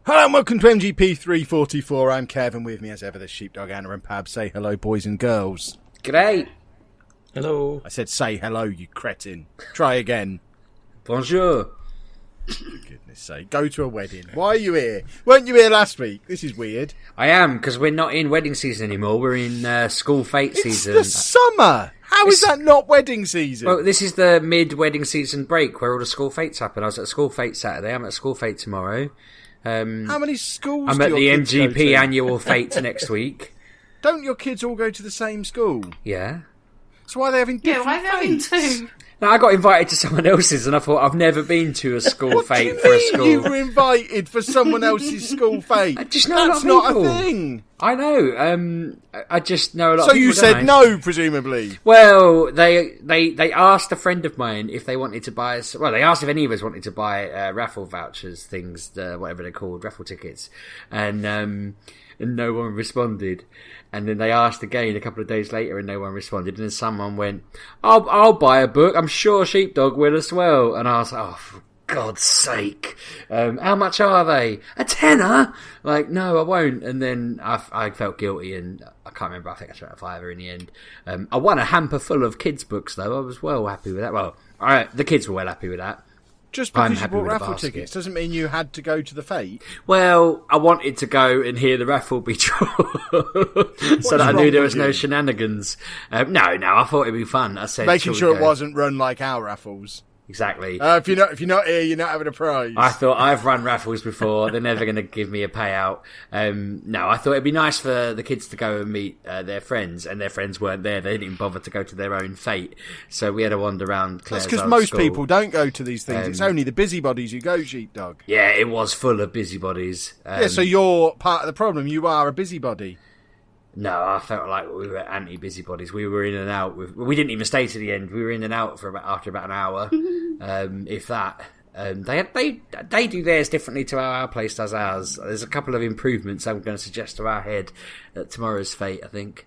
Hello and welcome to MGP344. I'm Kev, and with me as ever, the sheepdog, Anna and Pab. Say hello, boys and girls. G'day. Hello. I said say hello, you cretin. Try again. Bonjour. For goodness sake. Go to a wedding. Why are you here? Weren't you here last week? This is weird. I am, because we're not in wedding season anymore. We're in school fete season. It's the summer. How is that not wedding season? Well, this is the mid-wedding season break where all the school fetes happen. I was at school fete Saturday. I'm at school fete tomorrow. How many schools I'm do at your the kids go MGP to? annual fete next week. Don't your kids all go to the same school? Yeah. So why are they having different why are they having fates? two? Now, I got invited to someone else's, and I thought, I've never been to a school What do fete you for a mean school. you were invited for someone else's school fete? I just know That's a lot of not people. a thing. I know. I just know a lot So of people. you don't said I? no, presumably. Well, they asked a friend of mine if they wanted to buy. Well, they asked if any of us wanted to buy raffle vouchers, things, whatever they're called, raffle tickets, and no one responded. And then they asked again a couple of days later, and no one responded. And then someone went, "I'll buy a book. I'm sure Sheepdog will as well." And I was like, "Oh, for God's sake! How much are they? A tenner?" Like, no, I won't. And then I felt guilty, and I can't remember. I think I spent a fiver in the end. I won a hamper full of kids' books, though. I was well happy with that. Well, the kids were well happy with that. Just I'm because you happy bought with the raffle basket. tickets doesn't mean you had to go to the fete. Well, I wanted to go and hear the raffle be drawn, so that I knew there was no shenanigans. No, I thought it'd be fun. I said, Making "Shall sure we it go?" wasn't run like our raffles. Exactly. If you're not here, you're not having a prize. I thought, I've run raffles before. They're never going to give me a payout. No, I thought it'd be nice for the kids to go and meet their friends, and their friends weren't there. They didn't even bother to go to their own fete. So we had to wander around Claire's That's because old most school. people don't go to these things. It's only the busybodies who go, sheepdog. Yeah, it was full of busybodies. Yeah, so you're part of the problem. You are a busybody. No, I felt like we were anti-busybodies. We were in and out. We didn't even stay to the end. We were in and out for after about an hour, if that. They do theirs differently to how our place does ours. There's a couple of improvements I'm going to suggest to our head at tomorrow's fete, I think.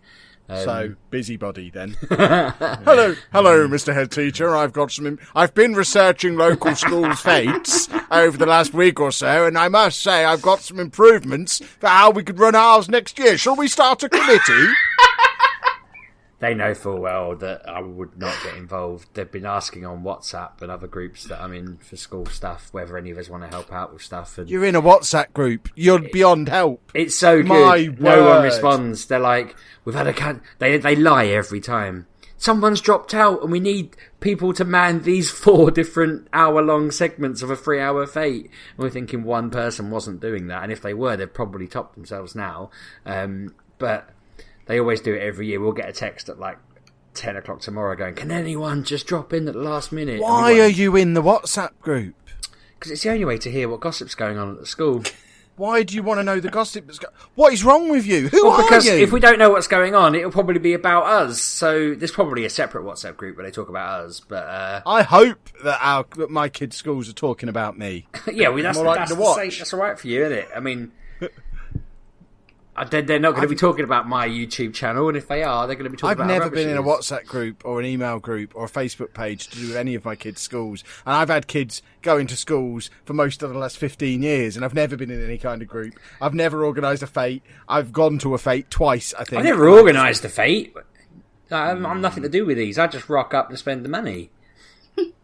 So busybody then. Hello, Mr. Head Teacher. I've been researching local schools' fates over the last week or so, and I must say I've got some improvements for how we could run ours next year. Shall we start a committee? They know full well that I would not get involved. They've been asking on WhatsApp and other groups that I'm in for school stuff whether any of us want to help out with stuff. And You're in a WhatsApp group. You're beyond help. it's so good. My No one word. responds. They're like, "We've had a They lie every time. Someone's dropped out, and we need people to man these 4 different hour-long segments of a 3-hour fete." And we're thinking one person wasn't doing that, and if they were, they've probably topped themselves now. But they always do it every year. We'll get a text at like 10 o'clock tomorrow going, "Can anyone just drop in at the last minute?" Why are you in the WhatsApp group? Because it's the only way to hear what gossip's going on at the school. Why do you want to know the gossip? What is wrong with you? Who Well, are because you? if we don't know what's going on, it'll probably be about us. So there's probably a separate WhatsApp group where they talk about us. But I hope that my kids' schools are talking about me. yeah, well, that's More likely to watch. that's all right for you, isn't it? I mean, they're not going to be talking about my YouTube channel, and if they are, they're going to be talking I've about. never how been in a rubbish WhatsApp group or an email group or a Facebook page to do with any of my kids' schools. And I've had kids going to schools for most of the last 15 years, and I've never been in any kind of group. I've never organised a fete. I've gone to a fete twice, I it think. is. I've never organised a fete. I'm nothing to do with these. I just rock up and spend the money.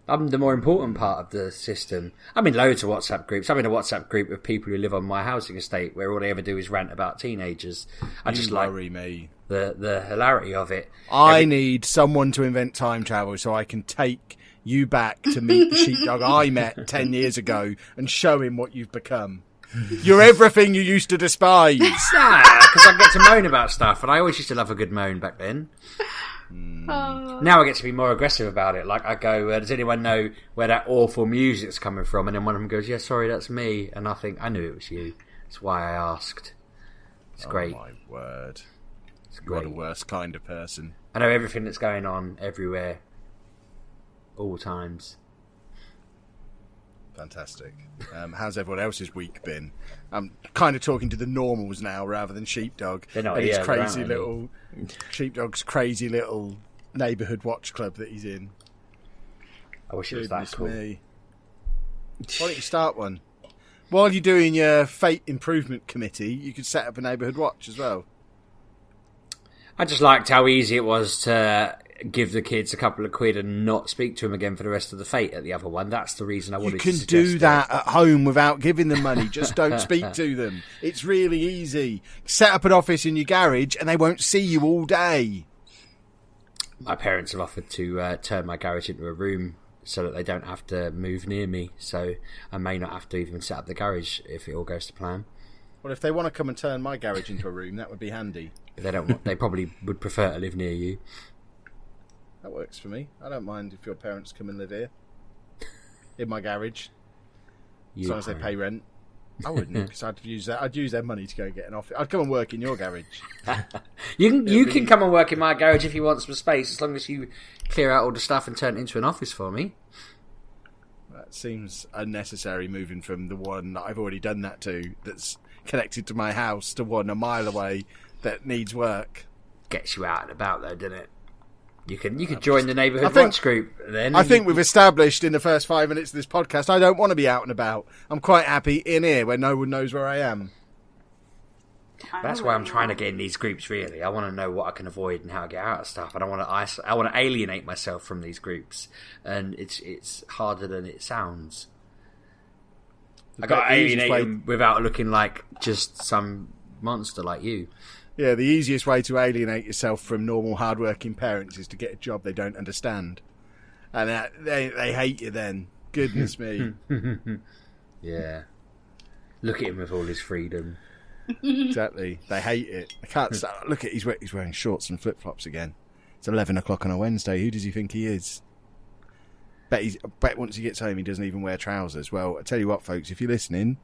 I'm the more important part of the system. I'm in loads of WhatsApp groups. I'm in a WhatsApp group of people who live on my housing estate where all they ever do is rant about teenagers. I just like worry me. the hilarity of it. I need someone to invent time travel so I can take you back to meet the sheepdog I met 10 years ago and show him what you've become. You're everything you used to despise. Nah, because I get to moan about stuff, and I always used to love a good moan back then. Now I get to be more aggressive about it. Like I go, does anyone know where that awful music's coming from? And then one of them goes, "Yeah, sorry, that's me." And I think, I knew it was you. That's why I asked. It's great. Oh my word. It's You're great. the worst kind of person. I know everything that's going on everywhere, all times. Fantastic. How's everyone else's week been? I'm kind of talking to the normals now rather than Sheepdog. They're not and his here, crazy they're out, little Sheepdog's crazy little neighbourhood watch club that he's in. I wish it was that Goodness cool. me. Why don't you start one? While you're doing your fate improvement committee, you could set up a neighbourhood watch as well. I just liked how easy it was to give the kids a couple of quid and not speak to them again for the rest of the fate at the other one. That's the reason I wanted to suggest You can do that at home without giving them money. Just don't speak to them. It's really easy. Set up an office in your garage and they won't see you all day. My parents have offered to turn my garage into a room so that they don't have to move near me. So I may not have to even set up the garage if it all goes to plan. Well, if they want to come and turn my garage into a room, that would be handy. If they don't, they probably would prefer to live near you. That works for me. I don't mind if your parents come and live here. In my garage. As long as they pay rent. I wouldn't, because I'd use their money to go and get an office. I'd come and work in your garage. You can come and work in my garage if you want some space, as long as you clear out all the stuff and turn it into an office for me. That seems unnecessary, moving from the one that I've already done that to, that's connected to my house, to one a mile away that needs work. Gets you out and about, though, doesn't it? You could join the neighbourhood watch group then. I think we've established in the first 5 minutes of this podcast I don't want to be out and about. I'm quite happy in here where no one knows where I am. That's why I'm trying to get in these groups, really. I want to know what I can avoid and how to get out of stuff. And I want to alienate myself from these groups. And it's harder than it sounds. I got to alienate them without looking like just some monster like you. Yeah, the easiest way to alienate yourself from normal, hard-working parents is to get a job they don't understand. And they hate you then. Goodness me. Yeah. Look at him with all his freedom. Exactly. They hate it. I can't start. Look at he's wearing shorts and flip-flops again. It's 11 o'clock on a Wednesday. Who does he think he is? Bet once he gets home he doesn't even wear trousers. Well, I tell you what, folks, if you're listening,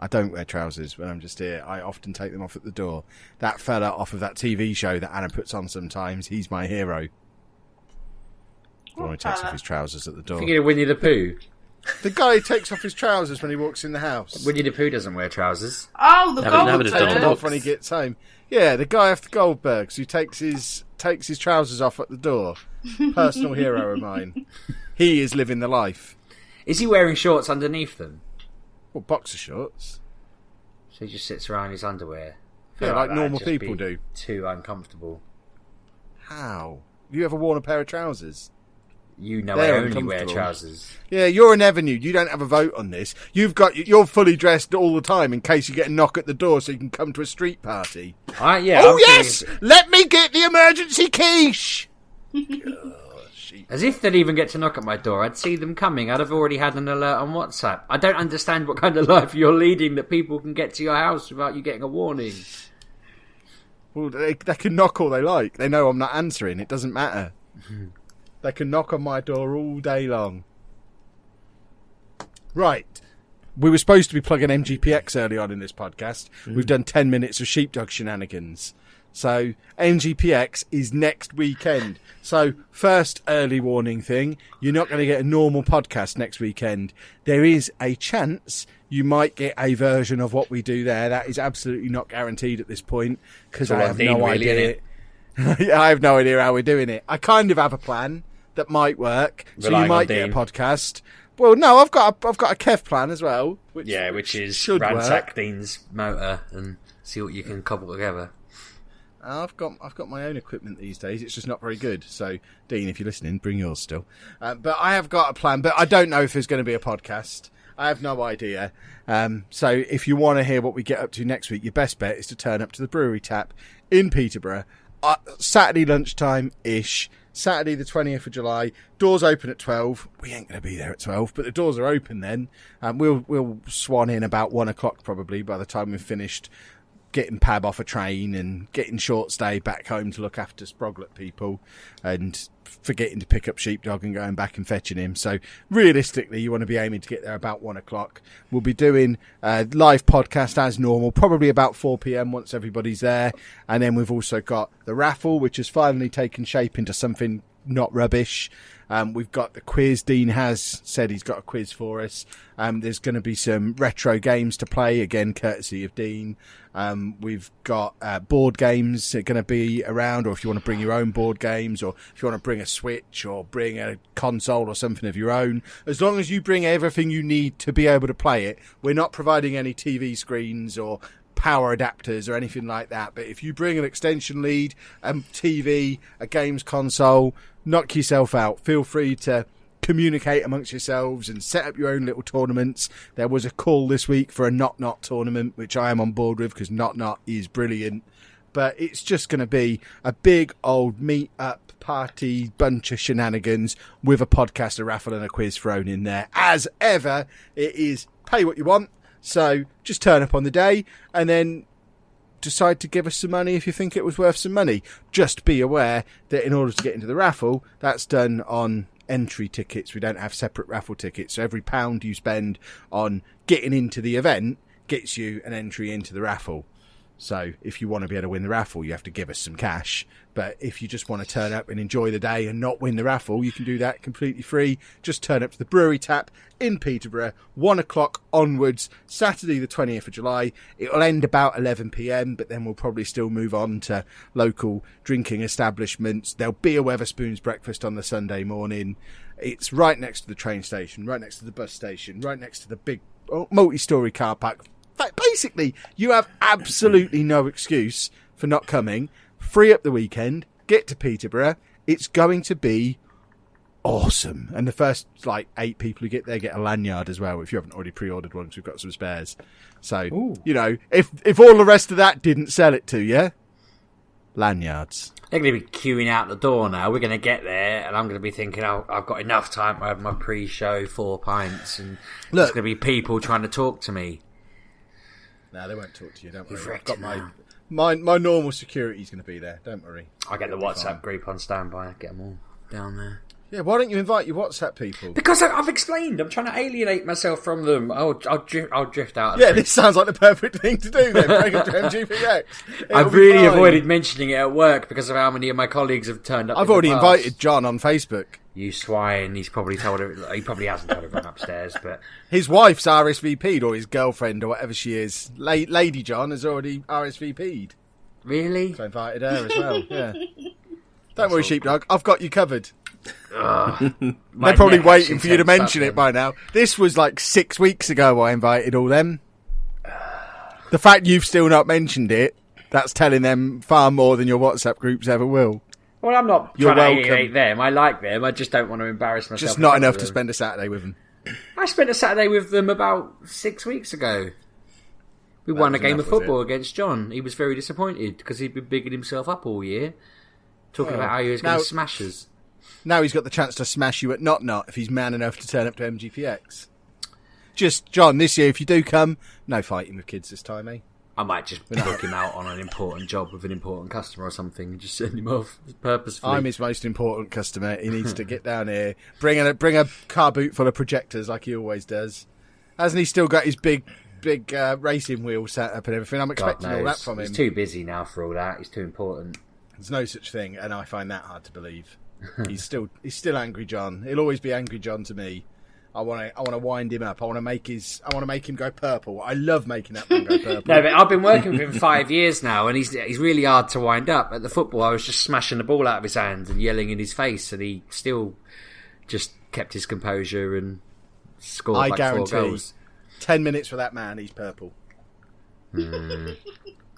I don't wear trousers when I'm just here. I often take them off at the door. That fella off of that TV show that Anna puts on sometimes, he's my hero. When he takes off his trousers at the door. Thinking of Winnie the Pooh. The guy who takes off his trousers when he walks in the house. Winnie the Pooh doesn't wear trousers. Oh, the Goldbergs. Take them off when he gets home. Yeah, the guy off the Goldbergs who takes his trousers off at the door. Personal hero of mine. He is living the life. Is he wearing shorts underneath them? Well, boxer shorts. So he just sits around in his underwear. Yeah, like normal people do. Too uncomfortable. How? Have you ever worn a pair of trousers? You know I only wear trousers. Yeah, you're an avenue. You don't have a vote on this. You're fully dressed all the time in case you get a knock at the door so you can come to a street party. Yeah. Oh, yes! Let me get the emergency quiche! As if they'd even get to knock at my door. I'd see them coming. I'd have already had an alert on WhatsApp. I don't understand what kind of life you're leading that people can get to your house without you getting a warning. Well, they can knock all they like. They know I'm not answering. It doesn't matter. They can knock on my door all day long. Right. We were supposed to be plugging MGPX early on in this podcast. We've done 10 minutes of sheepdog shenanigans. So, MGPX is next weekend. So, first early warning thing, you're not going to get a normal podcast next weekend. There is a chance you might get a version of what we do there. That is absolutely not guaranteed at this point, because I have no idea. I have no idea how we're doing it. I kind of have a plan that might work, so you might get a podcast. Well, no, I've got a Kev plan as well. Which is ransack Dean's motor and see what you can cobble together. I've got my own equipment these days. It's just not very good. So, Dean, if you're listening, bring yours still. But I have got a plan. But I don't know if there's going to be a podcast. I have no idea. So, if you want to hear what we get up to next week, your best bet is to turn up to the Brewery Tap in Peterborough, Saturday lunchtime-ish. Saturday the 20th of July. Doors open at 12. We ain't going to be there at 12, but the doors are open then. We'll swan in about 1 o'clock probably by the time we've finished getting Pab off a train and getting short stay back home to look after Sproglet people and forgetting to pick up Sheepdog and going back and fetching him. So realistically, you want to be aiming to get there about 1 o'clock. We'll be doing a live podcast as normal, probably about 4 p.m. once everybody's there. And then we've also got the raffle, which has finally taken shape into something not rubbish. We've got the quiz. Dean has said he's got a quiz for us. There's going to be some retro games to play, again, courtesy of Dean. We've got board games that are going to be around, or if you want to bring your own board games, or if you want to bring a Switch or bring a console or something of your own. As long as you bring everything you need to be able to play it, we're not providing any TV screens or power adapters or anything like that. But if you bring an extension lead, a TV, a games console, knock yourself out. Feel free to communicate amongst yourselves and set up your own little tournaments. There was a call this week for a Not tournament, which I am on board with because Not is brilliant. But it's just going to be a big old meet-up party, bunch of shenanigans with a podcast, a raffle and a quiz thrown in there. As ever, it is pay what you want. So just turn up on the day and then decide to give us some money if you think it was worth some money. Just be aware that in order to get into the raffle, that's done on entry tickets. We don't have separate raffle tickets. So every £1 you spend on getting into the event gets you an entry into the raffle. So if you want to be able to win the raffle, you have to give us some cash. But if you just want to turn up and enjoy the day and not win the raffle, you can do that completely free. Just turn up to the Brewery Tap in Peterborough, 1 o'clock onwards, Saturday the 20th of July. It'll end about 11 p.m, but then we'll probably still move on to local drinking establishments. There'll be a Wetherspoons breakfast on the Sunday morning. It's right next to the train station, right next to the bus station, right next to the big multi-storey car park. Basically, you have absolutely no excuse for not coming. Free up the weekend, get to Peterborough. It's going to be awesome. And the first 8 people who get there get a lanyard as well. If you haven't already pre-ordered one, 'cause we've got some spares. So, Ooh. if all the rest of that didn't sell it to you, lanyards. They're going to be queuing out the door now. We're going to get there, and I'm going to be thinking, oh, I've got enough time to have my pre-show 4 pints, and there's going to be people trying to talk to me. No, they won't talk to you, don't worry. You've I've wrecked got it my normal security's going to be there, don't worry. I'll get the WhatsApp group on standby, get them all down there. Yeah, why don't you invite your WhatsApp people? Because I've explained, I'm trying to alienate myself from them. I'll drift out. Yeah, this sounds like the perfect thing to do then. Bring them to MGPX. I've really avoided mentioning it at work because of how many of my colleagues have turned up. I've already invited John on Facebook. You swine. He's probably told her. He probably hasn't told everyone upstairs, but his wife's RSVP'd, or his girlfriend, or whatever she is. Lady John has already RSVP'd. Really? So I invited her as well. Yeah. Don't worry, Sheepdog. I've got you covered. They're probably waiting for you to mention it by now. This was 6 weeks ago. I invited all them. The fact you've still not mentioned it, that's telling them far more than your WhatsApp groups ever will. Well, I'm not trying to alienate them. I like them. I just don't want to embarrass myself. Just not enough to spend a Saturday with them. I spent a Saturday with them about 6 weeks ago. We won a game of football against John. He was very disappointed because he'd been bigging himself up all year, talking about how he was going to smash us. Now he's got the chance to smash you at Not if he's man enough to turn up to MGPX. Just, John, this year, if you do come, no fighting with kids this time, eh? I might just book him out on an important job with an important customer or something and just send him off purposefully. I'm his most important customer. He needs to get down here, bring a car boot full of projectors like he always does. Hasn't he still got his big racing wheel set up and everything? I'm expecting all that from him. He's too busy now for all that. He's too important. There's no such thing, and I find that hard to believe. He's still Angry John. He'll always be Angry John to me. I want to wind him up. I want to make him go purple. I love making that man go purple. No, but I've been working with him 5 years now, and he's really hard to wind up. At the football, I was just smashing the ball out of his hands and yelling in his face, and he still just kept his composure and scored 4 goals. 10 minutes for that man, he's purple.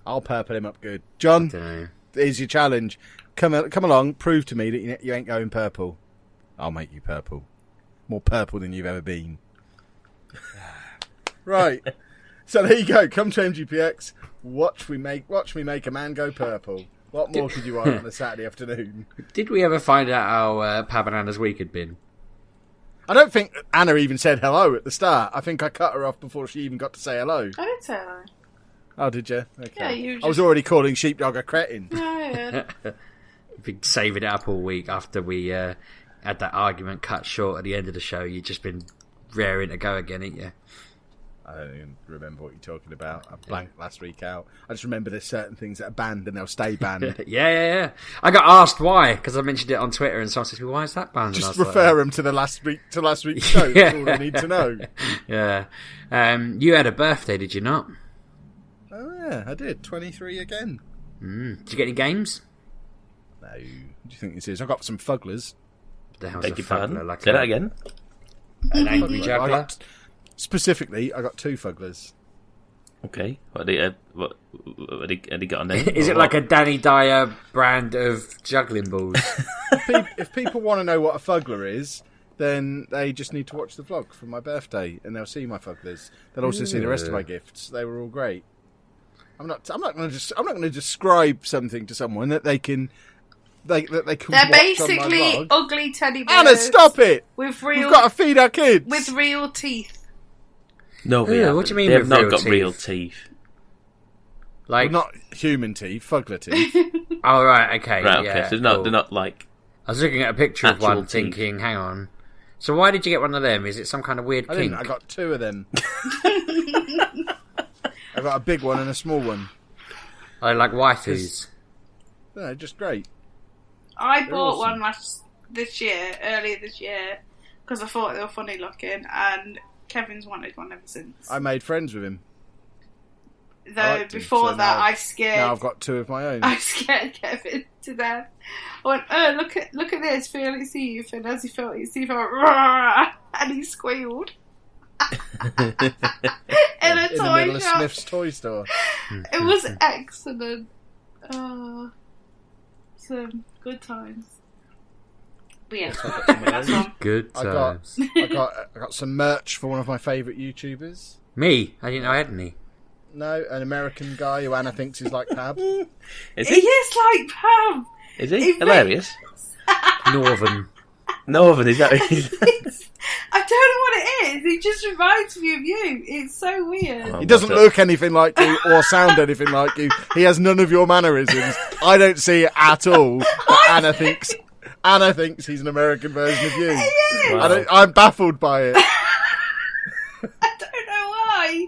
I'll purple him up good. John, here's your challenge. Come along, prove to me that you ain't going purple. I'll make you purple. More purple than you've ever been. Right. So there you go. Come to MGPX. Watch me make a man go purple. What more could you want on a Saturday afternoon? Did we ever find out how Pab and Anna's week had been? I don't think Anna even said hello at the start. I think I cut her off before she even got to say hello. I did say hello. Oh, did you? Okay. Yeah, you just... I was already calling Sheepdog a cretin. No, yeah. Been saving it up all week after we had that argument cut short at the end of the show. You've just been raring to go again, ain't you? I don't even remember what you're talking about. I blanked last week out. I just remember there's certain things that are banned and they'll stay banned. Yeah. I got asked why, because I mentioned it on Twitter, and someone says to me, why is that banned? Just refer them to last week's show. That's all they need to know. Yeah. You had a birthday, did you not? Oh, yeah, I did. 23 again. Did you get any games? No. What do you think this is? I got some fugglers. The hell's Beg a your fuggler? pardon? Like Say that again. An angry juggler? Specifically, I got 2 fugglers. Okay. What had he got on there? Is it like a Danny Dyer brand of juggling balls? If people want to know what a fuggler is, then they just need to watch the vlog from my birthday, and they'll see my fugglers. They'll also see the rest of my gifts. They were all great. I'm not going to describe something to someone that they can. They're basically ugly teddy bears. Anna, stop it! We've got to feed our kids with real teeth. No, what do you mean? They have with not real got teeth? real teeth. Like not human teeth, fuggler teeth. Oh right, okay, Right, okay. yeah. So Cool. they're not like. I was looking at a picture of actual one, teeth. thinking, hang on. So why did you get one of them? Is it some kind of weird I kink? didn't. I got 2 of them. I got a big one and a small one. I like waifus. No, just great. I They're bought awesome. one earlier this year, because I thought they were funny looking, and Kevin's wanted one ever since. I made friends with him. Though I liked him, before so that, now- I scared. Now I've got 2 of my own. I scared Kevin to death. I went, oh, look at this, feel its teeth. And as he felt his teeth, I went, "Rah!" And he squealed. In a in the toy middle of shop. Smith's toy store. It was excellent. Some good times. But yeah, that's one. Good I times. got some merch for one of my favourite YouTubers. Me? I didn't know I had any. No, an American guy who Anna thinks is like Pab. Is He he? is like Pam. Is he? He Hilarious. Northern. Northern, is that? I don't know what it is. It just reminds me of you. It's so weird. He doesn't look anything like you or sound anything like you. He has none of your mannerisms. I don't see it at all. But Anna thinks he's an American version of you. Wow. I'm baffled by it. I don't know why,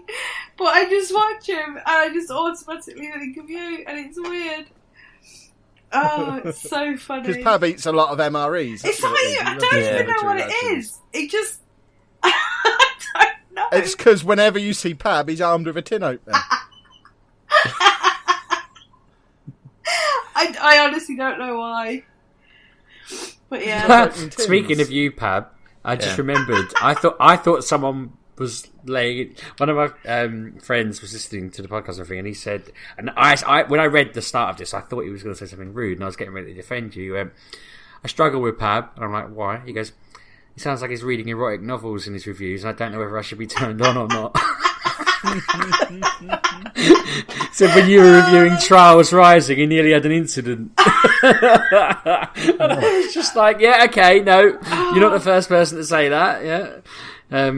but I just watch him and I just automatically think of you, and it's weird. Oh, it's so funny. Because Pab eats a lot of MREs. It's That's not what it you. is. He I loves don't it. even know what it is. It just. I don't know. It's because whenever you see Pab, he's armed with a tin opener. I honestly don't know why. But yeah. Speaking of you, Pab, I just remembered. I thought someone was laying. One of my friends was listening to the podcast and he said, and I when I read the start of this, I thought he was going to say something rude, and I was getting ready to defend you. I struggle with Pab, and I'm like, why? He goes, he sounds like he's reading erotic novels in his reviews, and I don't know whether I should be turned on or not. So when you were reviewing Trials Rising, he nearly had an incident. And I was just like, yeah, okay, no, you're not the first person to say that, yeah. At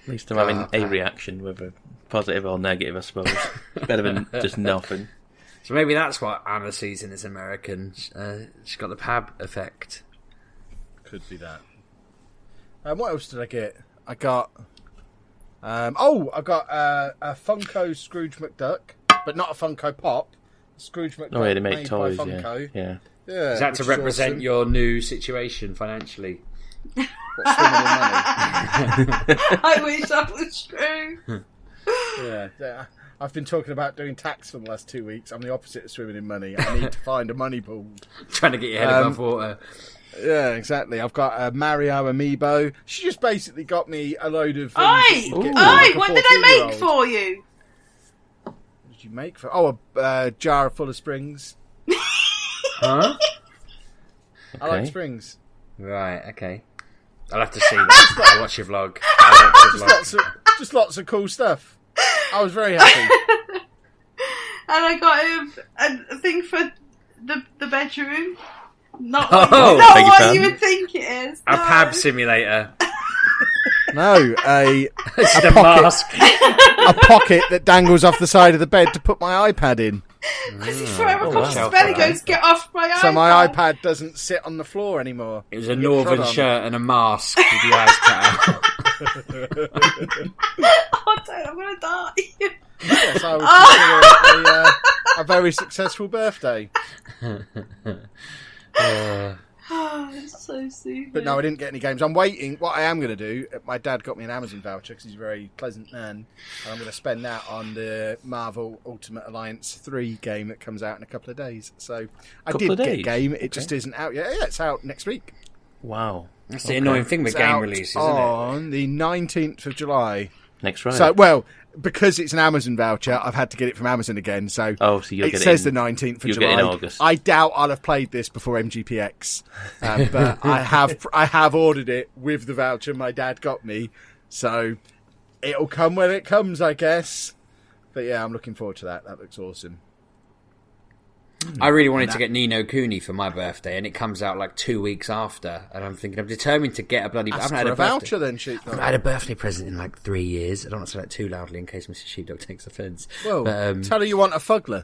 least I'm having a reaction, whether positive or negative, I suppose. Better than just nothing. So maybe that's what Anna sees in this American. She's got the Pab effect. Could be that. What else did I get? I got... I got a Funko Scrooge McDuck, but not a Funko Pop. Scrooge McDuck. Oh, yeah, they make made toys, by Funko. yeah. Yeah, Is that to which represent awesome. your new situation financially? What, swimming in money? I wish that was true. Yeah. I've been talking about doing tax for the last 2 weeks. I'm the opposite of swimming in money. I need to find a money pool. Trying to get your head above water. Yeah, exactly. I've got a Mario amiibo. She just basically got me a load of... Oi! What did I make for you? What did you make for... Oh, a jar full of springs. Huh? I like Okay. springs. Right, okay. I'll have to see that. I'll watch your vlog. I'll watch your vlog. Just lots of cool stuff. I was very happy. And I got him a thing for the bedroom. Not Oh, not beg your what pardon? you would think it is. A Pab simulator. No, a It's a mask. pocket that dangles off the side of the bed to put my iPad in. Because if forever Oh, comes wow. to bed and goes, get off my iPad. So my iPad doesn't sit on the floor anymore. It was a Get northern trod on. shirt and a mask with the eyes cut out. I'm going to die. Yes, I would consider it a very successful birthday. Oh, it's so stupid. But no, I didn't get any games. I'm waiting. What I am going to do, my dad got me an Amazon voucher because he's a very pleasant man. And I'm going to spend that on the Marvel Ultimate Alliance 3 game that comes out in a couple of days. So I did get a game. It just isn't out yet. Yeah, it's out next week. Wow. That's the annoying thing with It's game out releases, isn't it? on the 19th of July. Next Friday. So, well, because it's an Amazon voucher, I've had to get it from Amazon again. So, so you'll it get says it the 19th of you'll July. get it in August. I doubt I'll have played this before MGPX, but I have ordered it with the voucher my dad got me. So it'll come when it comes, I guess. But yeah, I'm looking forward to that. That looks awesome. I really wanted to get Ni no Kuni for my birthday, and it comes out like 2 weeks after. And I'm thinking, I'm determined to get a bloody. Ask I haven't for had a voucher then, Sheepdog. I haven't had a birthday present in like 3 years. I don't want to say that too loudly in case Mrs. Sheepdog takes offence. Well, But, tell her you want a fuggler.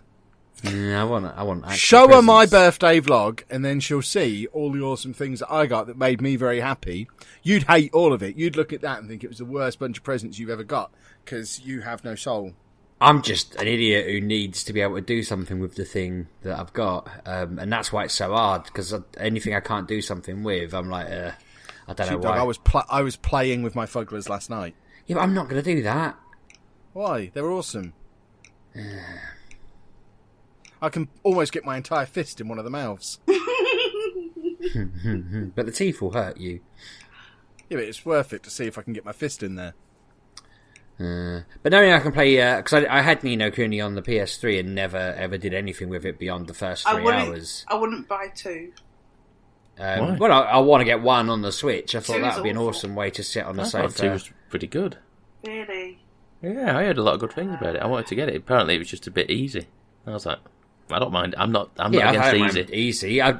I want. actual Show her my presents. birthday vlog, and then she'll see all the awesome things that I got that made me very happy. You'd hate all of it. You'd look at that and think it was the worst bunch of presents you've ever got because you have no soul. I'm just an idiot who needs to be able to do something with the thing that I've got, and that's why it's so hard. Because anything I can't do something with, I'm like, I don't know why. I was playing with my fugglers last night. Yeah, but I'm not going to do that. Why? They're awesome. I can almost get my entire fist in one of the mouths. But the teeth will hurt you. Yeah, but it's worth it to see if I can get my fist in there. But no, I can play because I had Ni no Kuni on the PS3 and never ever did anything with it beyond the first 3 hours. I wouldn't buy 2. Well, I want to get 1 on the Switch. I thought 2's that would be an awful. awesome way to sit on the I thought sofa. 2 was pretty good. Really? Yeah, I heard a lot of good things about it. I wanted to get it. Apparently, it was just a bit easy. I was like, I don't mind. I'm not I against don't easy. mind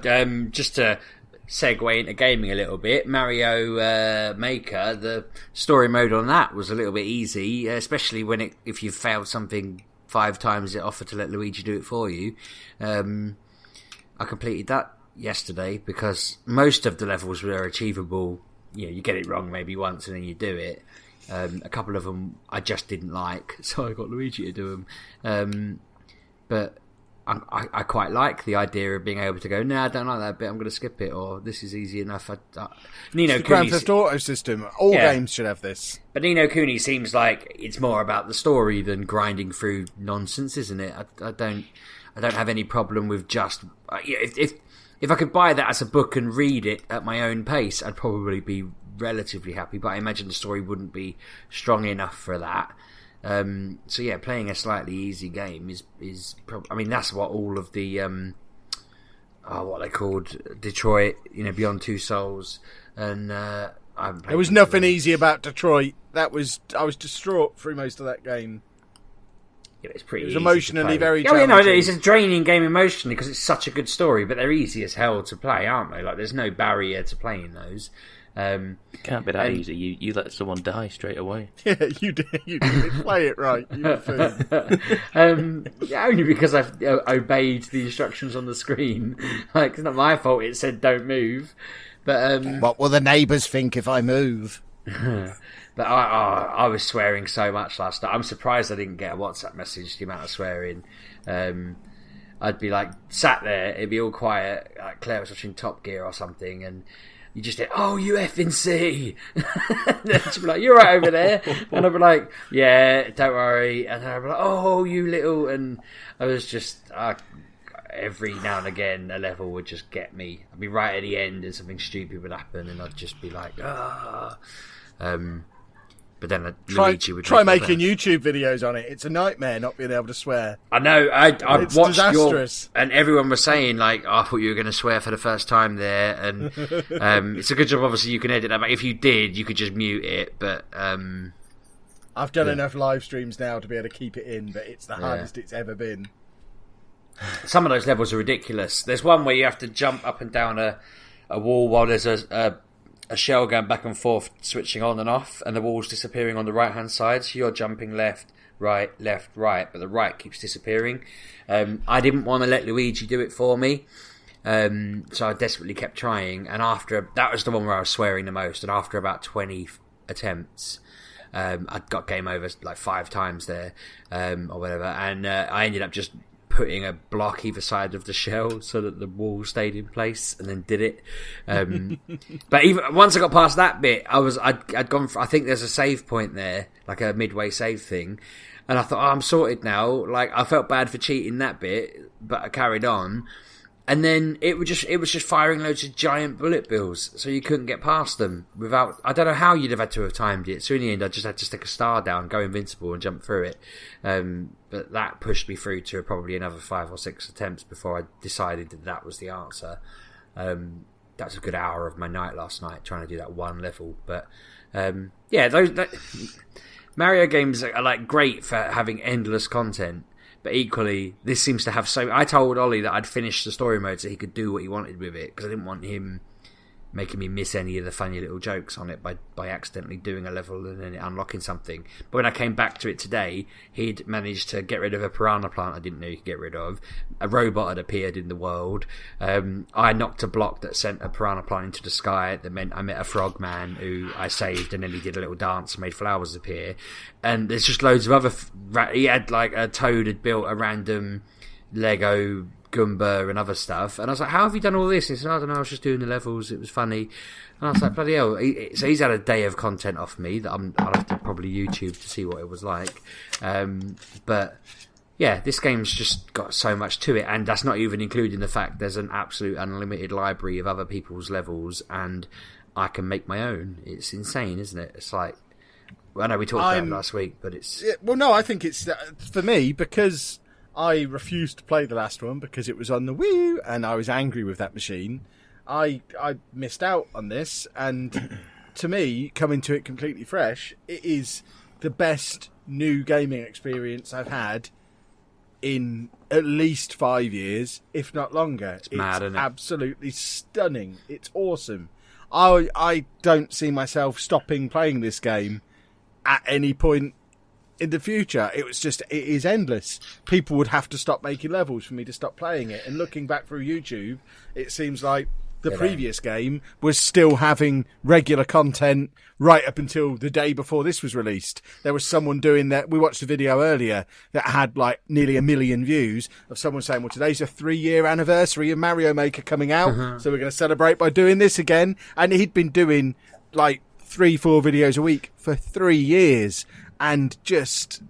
easy. Just to segue into gaming a little bit, Mario Maker, the story mode on that was a little bit easy, especially if you failed something 5 times, it offered to let Luigi do it for you. I completed that yesterday because most of the levels were achievable. You know, you get it wrong maybe once and then you do it. A couple of them I just didn't like, so I got Luigi to do them. But I quite like the idea of being able to go, no, I don't like that bit, I'm going to skip it, or this is easy enough. Ni no The Grand Kuni, Theft Auto system. All games should have this. but Ni no Kuni seems like it's more about the story than grinding through nonsense, isn't it? I don't have any problem with just if I could buy that as a book and read it at my own pace, I'd probably be relatively happy. But I imagine the story wouldn't be strong enough for that. So yeah, playing a slightly easy game is probably. I mean, that's what all of the what they called Detroit, Beyond Two Souls, and There was nothing easy about Detroit. I was distraught through most of that game. Yeah, it's pretty. It was easy emotionally to play. very Yeah, challenging. it's a draining game emotionally because it's such a good story, but they're easy as hell to play, aren't they? Like, there's no barrier to playing those. It can't be that easy. You let someone die straight away. Yeah, you did. You did play it right. You fool. Yeah, only because I've obeyed the instructions on the screen. Like, it's not my fault. It said don't move, but What will the neighbours think if I move? But I was swearing so much last night. I'm surprised I didn't get a WhatsApp message. The amount of swearing. I'd be like sat there. It'd be all quiet. Like Claire was watching Top Gear or something, and you just hear, "Oh, you effing see!" And then she'd be like, "You're right over there," and I'd be like, "Yeah, don't worry." And then I'd be like, "Oh, you little," and I was just every now and again a level would just get me. I'd be right at the end, and something stupid would happen, and I'd just be like, "Ah." But then Luigi would try make making YouTube videos on it. It's a nightmare not being able to swear. I know. I It's watched disastrous. and everyone was saying like, I thought you were going to swear for the first time there, and it's a good job. Obviously, you can edit that. But if you did, you could just mute it. But I've done enough live streams now to be able to keep it in, but it's the hardest it's ever been. some of those levels are ridiculous. There's one where you have to jump up and down a wall while there's a shell going back and forth, switching on and off, and the wall's disappearing on the right-hand side, so you're jumping left, right, but the right keeps disappearing. I didn't want to let Luigi do it for me, so I desperately kept trying, and that was the one where I was swearing the most, and after about 20 attempts, I'd got game over like 5 times there, or whatever, and I ended up just putting a block either side of the shell so that the wall stayed in place, and then did it. But even once I got past that bit, I'd gone for, I think there's a save point there, like a midway save thing, and I thought, I'm sorted now. Like, I felt bad for cheating that bit, but I carried on. And then it was just firing loads of giant bullet bills, so you couldn't get past them without. I don't know how you'd have had to have timed it. So in the end, I just had to stick a star down, go invincible, and jump through it. But that pushed me through to probably another 5 or 6 attempts before I decided that was the answer. That was a good hour of my night last night trying to do that one level. But Mario games are like great for having endless content. But equally, this seems to have so... I told Ollie that I'd finished the story mode so he could do what he wanted with it, because I didn't want him making me miss any of the funny little jokes on it by accidentally doing a level and then unlocking something. But when I came back to it today, he'd managed to get rid of a piranha plant I didn't know you could get rid of. A robot had appeared in the world. I knocked a block that sent a piranha plant into the sky. That meant I met a frog man who I saved, and then he did a little dance and made flowers appear. And there's just loads of other... He had like a toad had built a random Lego Goomba and other stuff, and I was like, how have you done all this? And he said, I don't know, I was just doing the levels, it was funny. And I was like, bloody hell. So he's had a day of content off me that I'll have to probably YouTube to see what it was like. But yeah, this game's just got so much to it, and that's not even including the fact there's an absolute unlimited library of other people's levels, and I can make my own. It's insane, isn't it? It's like, I know we talked about it last week, but it's... Yeah, well, no, I think it's... for me, because I refused to play the last one because it was on the Wii U, and I was angry with that machine. I missed out on this, and to me, coming to it completely fresh, it is the best new gaming experience I've had in at least 5 years, if not longer. It's mad, isn't it? Absolutely stunning. It's awesome. I don't see myself stopping playing this game at any point in the future. It is endless. People would have to stop making levels for me to stop playing it. And looking back through YouTube, it seems like the previous game was still having regular content right up until the day before this was released. There was someone doing that. We watched a video earlier that had like nearly 1 million views of someone saying, well, today's a 3-year anniversary of Mario Maker coming out, so we're going to celebrate by doing this again. And he'd been doing like 3-4 videos a week for 3 years, and just,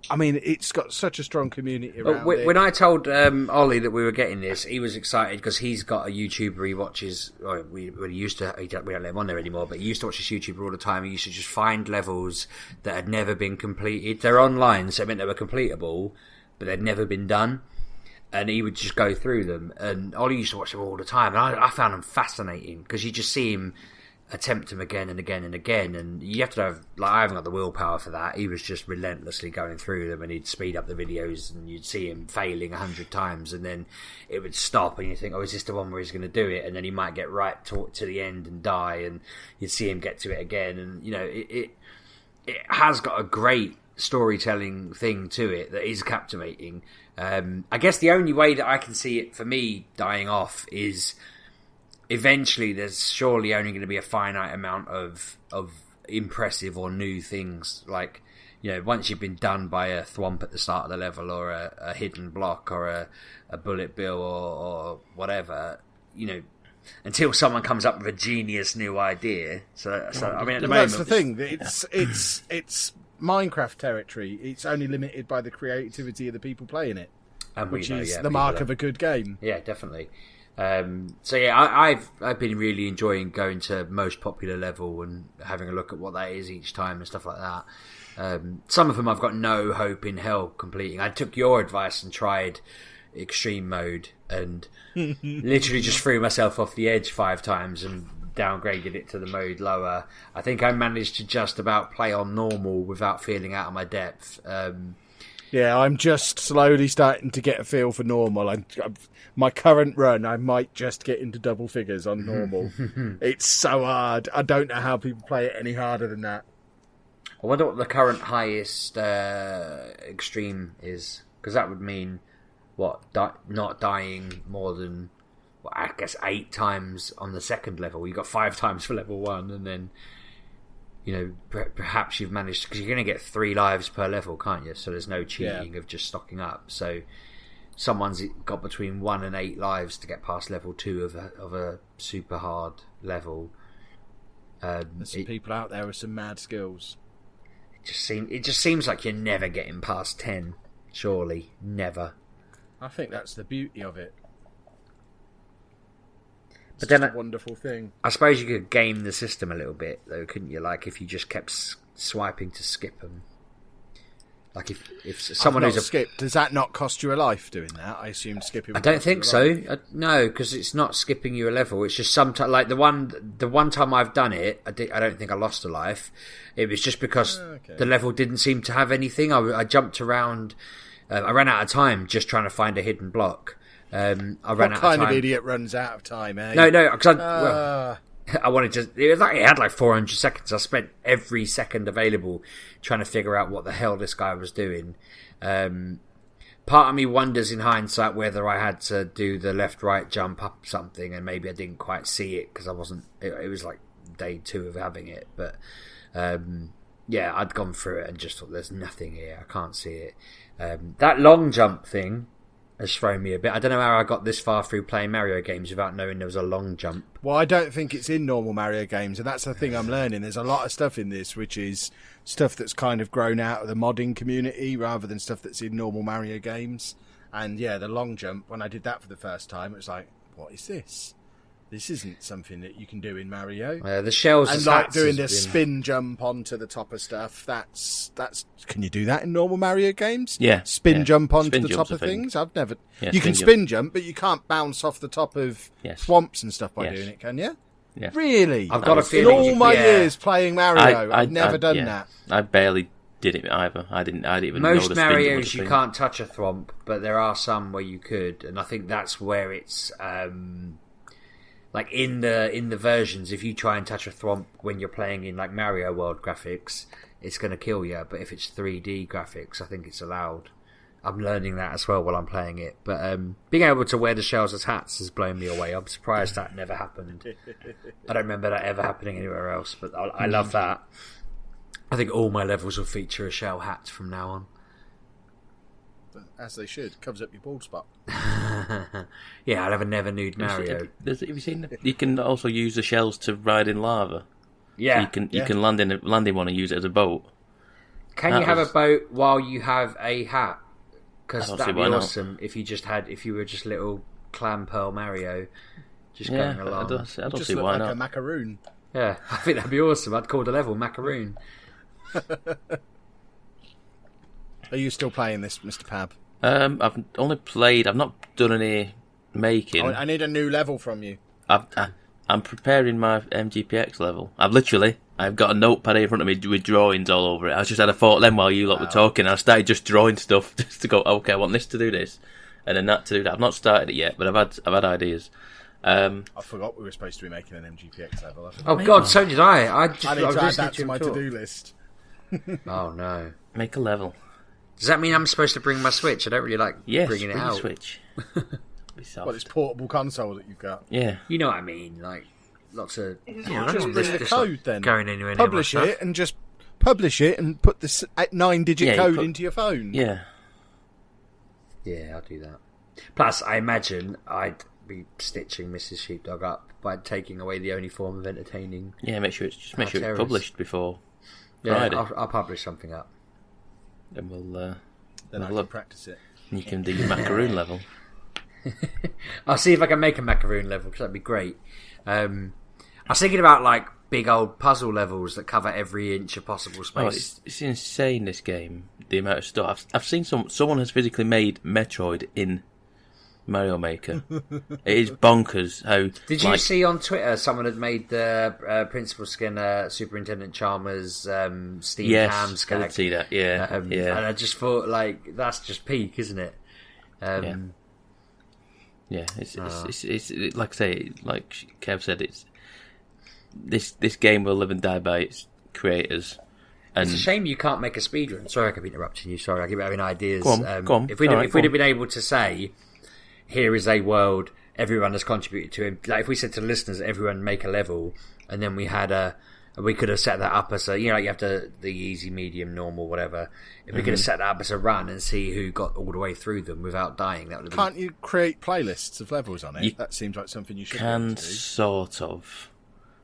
I mean, it's got such a strong community around it. When I told Ollie that we were getting this, he was excited because he's got a YouTuber he watches. Or we don't let him on there anymore, but he used to watch this YouTuber all the time. He used to just find levels that had never been completed. They're online, so it meant they were completable, but they'd never been done. And he would just go through them. And Ollie used to watch them all the time, and I found them fascinating because you just see him attempt them again and again and again, and you have to have, like, I haven't got the willpower for that. He was just relentlessly going through them, and he'd speed up the videos, and you'd see him failing 100 times, and then it would stop, and you think, oh, is this the one where he's going to do it? And then he might get right to the end and die, and you'd see him get to it again. And you know, it has got a great storytelling thing to it that is captivating. I guess the only way that I can see it for me dying off is eventually there's surely only going to be a finite amount of impressive or new things. Like, you know, once you've been done by a thwomp at the start of the level, or a hidden block, or a bullet bill, or whatever, you know, until someone comes up with a genius new idea. So I mean, at the moment, that's the thing. It's Minecraft territory. It's only limited by the creativity of the people playing it, which is the mark of a good game. Yeah, definitely. So yeah, I've been really enjoying going to most popular level and having a look at what that is each time and stuff like that. Some of them I've got no hope in hell completing. I took your advice and tried extreme mode and literally just threw myself off the edge 5 times and downgraded it to the mode lower. I think I managed to just about play on normal without feeling out of my depth. Yeah, I'm just slowly starting to get a feel for normal. My current run, I might just get into double figures on normal. It's so hard. I don't know how people play it any harder than that. I wonder what the current highest extreme is, because that would mean, what, not dying more than, well, I guess 8 times on the second level. You got 5 times for level 1, and then perhaps you've managed, because you're going to get 3 lives per level, can't you? So there's no cheating of just stocking up. So someone's got between 1 and 8 lives to get past level 2 of a super hard level. There's some people out there with some mad skills. It just seems like you're never getting past 10. Surely, never. I think that's the beauty of it. But then a wonderful thing. I suppose you could game the system a little bit, though, couldn't you? Like if you just kept swiping to skip them. Like if someone who's skipped, does that not cost you a life doing that? I assume skipping. I don't think so. No, because it's not skipping you a level. It's just sometimes, like the one time I've done it, I don't think I lost a life. It was just because the level didn't seem to have anything. I jumped around. I ran out of time just trying to find a hidden block. What kind of idiot runs out of time, eh? No, because I wanted to. It had like 400 seconds. I spent every second available trying to figure out what the hell this guy was doing. Part of me wonders in hindsight whether I had to do the left-right jump up something, and maybe I didn't quite see it because I wasn't. It was like day 2 of having it, but yeah, I'd gone through it and just thought, "There's nothing here. I can't see it." That long jump thing has thrown me a bit. I don't know how I got this far through playing Mario games without knowing there was a long jump. Well, I don't think it's in normal Mario games, and that's the thing I'm learning. There's a lot of stuff in this which is stuff that's kind of grown out of the modding community rather than stuff that's in normal Mario games. And yeah, the long jump, when I did that for the first time, it was like, what is this? This isn't something that you can do in Mario. The shells and like doing the spin jump onto the top of stuff. That's. Can you do that in normal Mario games? Yeah. Spin jump onto the top of things. I've never. Yeah, you can spin jump, but you can't bounce off the top of swamps and stuff by doing it, can you? Yeah. Really? I've got a feeling. In all my years playing Mario, I've never done that. I barely did it either. I didn't even know most the spin Marios was a you thing. can't touch a thwomp, but there are some where you could, and I think that's where it's. Like in the versions, if you try and touch a thwomp when you're playing in like Mario World graphics, it's going to kill you. But if it's 3D graphics, I think it's allowed. I'm learning that as well while I'm playing it. But being able to wear the shells as hats has blown me away. I'm surprised that never happened. I don't remember that ever happening anywhere else, but I love that. I think all my levels will feature a shell hat from now on. As they should. Covers up your bald spot. Yeah, I'll have a never nude Mario. Have you seen? You can also use the shells to ride in lava. Yeah, so you can land in one and use it as a boat. Can you have a boat while you have a hat? Because that'd be awesome if you were just little clam pearl Mario, just going along. I don't just see look why like not. a macaroon. Yeah, I think that'd be awesome. I'd call the level Macaroon. Are you still playing this, Mr. Pab? I've only played. I've not done any making. I need a new level from you. I'm preparing my MGPX level. I've got a notepad in front of me with drawings all over it. I just had a thought then while you lot were talking. I started just drawing stuff just to go, okay, I want this to do this, and then that to do that. I've not started it yet, but I've had ideas. I forgot we were supposed to be making an MGPX level. Oh God, so did I. I need to add that to my to-do list. Oh no! Make a level. Does that mean I'm supposed to bring my Switch? I don't really like bringing it out. Switch. Well, this portable console that you've got. Yeah. You know what I mean? Like lots of. Just bring the code then. Going anywhere near publish it and just publish it and put this 9-digit code into your phone. Yeah. Yeah, I'll do that. Plus, I imagine I'd be stitching Mrs. Sheepdog up by taking away the only form of entertaining. Yeah, make sure it's published before. Yeah, I'll publish something up. And we'll then I can practice it. You can do your macaroon level. I'll see if I can make a macaroon level because that'd be great. I was thinking about like big old puzzle levels that cover every inch of possible space. It's insane, this game, the amount of stuff. I've seen someone has physically made Metroid in Mario Maker. It is bonkers how... Did you see on Twitter someone had made the Principal Skinner, Superintendent Chalmers, Steve Ham's gag? I did see that, yeah. And I just thought, like, that's just peak, isn't it? Yeah, it's like I say, like Kev said, it's this game will live and die by its creators. And it's a shame you can't make a speedrun. Sorry, I keep interrupting you. Sorry, I keep having ideas. Go on. If we'd have been able to say, here is a world everyone has contributed to, like if we said to the listeners, everyone make a level, and then we had a And we could have set that up as a, you have the easy, medium, normal, whatever. If we could have set that up as a run and see who got all the way through them without dying, that would have been... Can't you create playlists of levels on it? That seems like something you should be able to do. Sort of.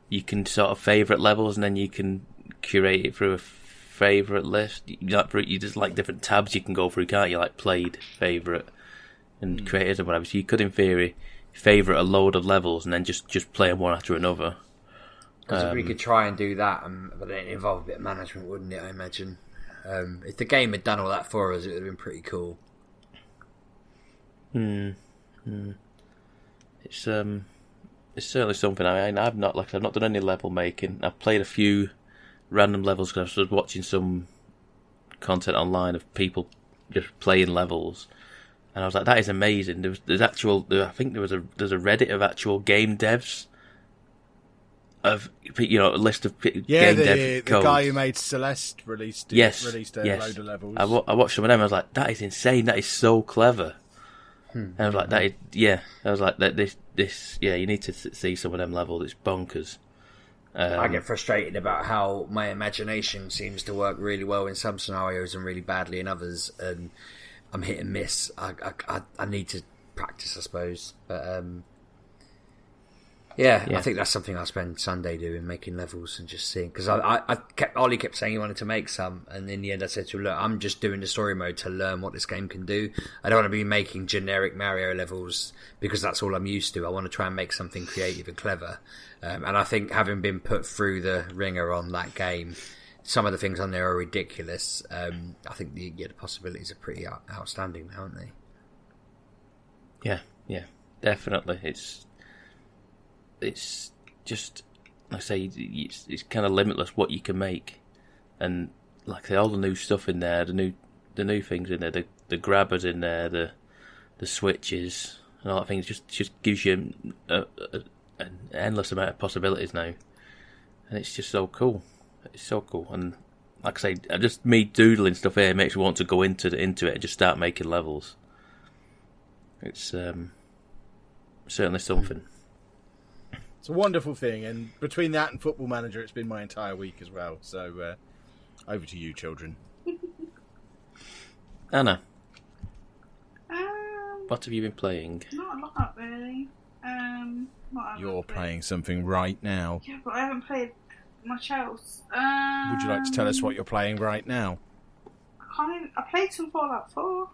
You can sort of favourite levels, and then you can curate it through a favourite list. You just like different tabs you can go through, can't you? Like played, favourite, and creators or whatever. So you could, in theory, favourite a load of levels and then just play them one after another. Because we could try and do that, but then it involved a bit of management, wouldn't it, I imagine? If the game had done all that for us, it would have been pretty cool. It's certainly something. I mean, I've not done any level making. I've played a few random levels because I was watching some content online of people just playing levels, and I was like, that is amazing. There's a Reddit of actual game devs. Of a list of game dev codes. The guy who made Celeste released a load of levels. I watched some of them. I was like, that is insane. That is so clever. And I was like, I was like, this. You need to see some of them levels. It's bonkers. I get frustrated about how my imagination seems to work really well in some scenarios and really badly in others, and I'm hit and miss. I need to practice, I suppose, but. Yeah, I think that's something I spend Sunday doing, making levels and just seeing. Because Ollie kept saying he wanted to make some, and in the end I said to him, look, I'm just doing the story mode to learn what this game can do. I don't want to be making generic Mario levels because that's all I'm used to. I want to try and make something creative and clever. And I think having been put through the ringer on that game, some of the things on there are ridiculous. I think the possibilities are pretty outstanding now, aren't they? Yeah, definitely. It's just, like I say, it's kind of limitless what you can make, and like I say, all the new stuff in there, the new things in there, the grabbers in there, the switches and all that things just gives you an endless amount of possibilities now, and it's just so cool. It's so cool, and like I say, just me doodling stuff here makes me want to go into it and just start making levels. It's certainly something. It's a wonderful thing, and between that and Football Manager, it's been my entire week as well. So, over to you, children. Anna, what have you been playing? Not a lot, really. You're playing something right now. Yeah, but I haven't played much else. Would you like to tell us what you're playing right now? I played some Fallout 4.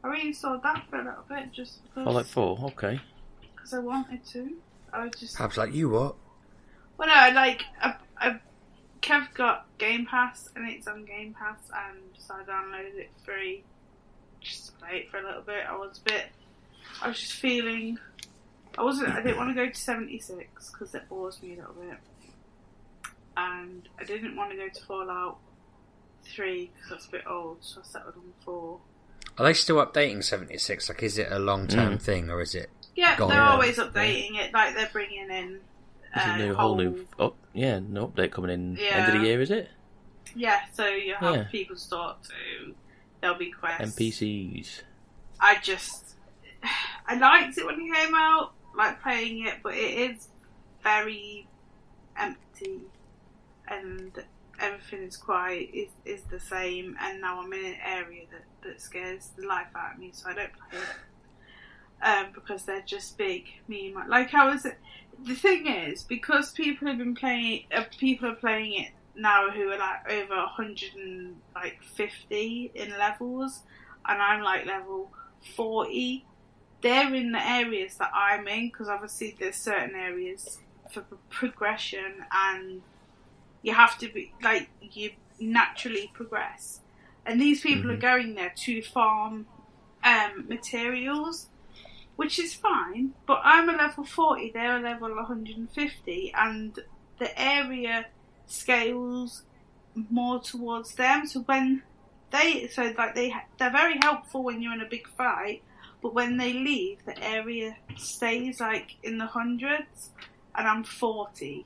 I reinstalled that for a little bit, just because... Fallout 4, okay. Because I wanted to. Perhaps like you, what? Well, no, Kev got Game Pass, and it's on Game Pass, and so I downloaded it free, just to play it for a little bit. I was just feeling, I didn't want to go to 76, because it bores me a little bit, and I didn't want to go to Fallout 3, because that's a bit old, so I settled on 4. Are they still updating 76? Like, is it a long-term thing, or is it... Yeah, they're always updating it. Like, they're bringing in new update coming in end of the year, is it? Yeah, so you have people start to... There'll be quests. NPCs. I liked it when it came out, like playing it, but it is very empty, and everything is is the same, and now I'm in an area that scares the life out of me, so I don't play it. Because they're just big. The thing is, because people have been playing, people are playing it now who are like over 150 in levels, and I'm like level 40. They're in the areas that I'm in, because obviously there's certain areas for progression, and you have to be like, you naturally progress, and these people are going there to farm materials, which is fine, but I'm a level 40, they're a level 150, and the area scales more towards them. So when they're very helpful when you're in a big fight, but when they leave, the area stays like in the hundreds, and I'm 40.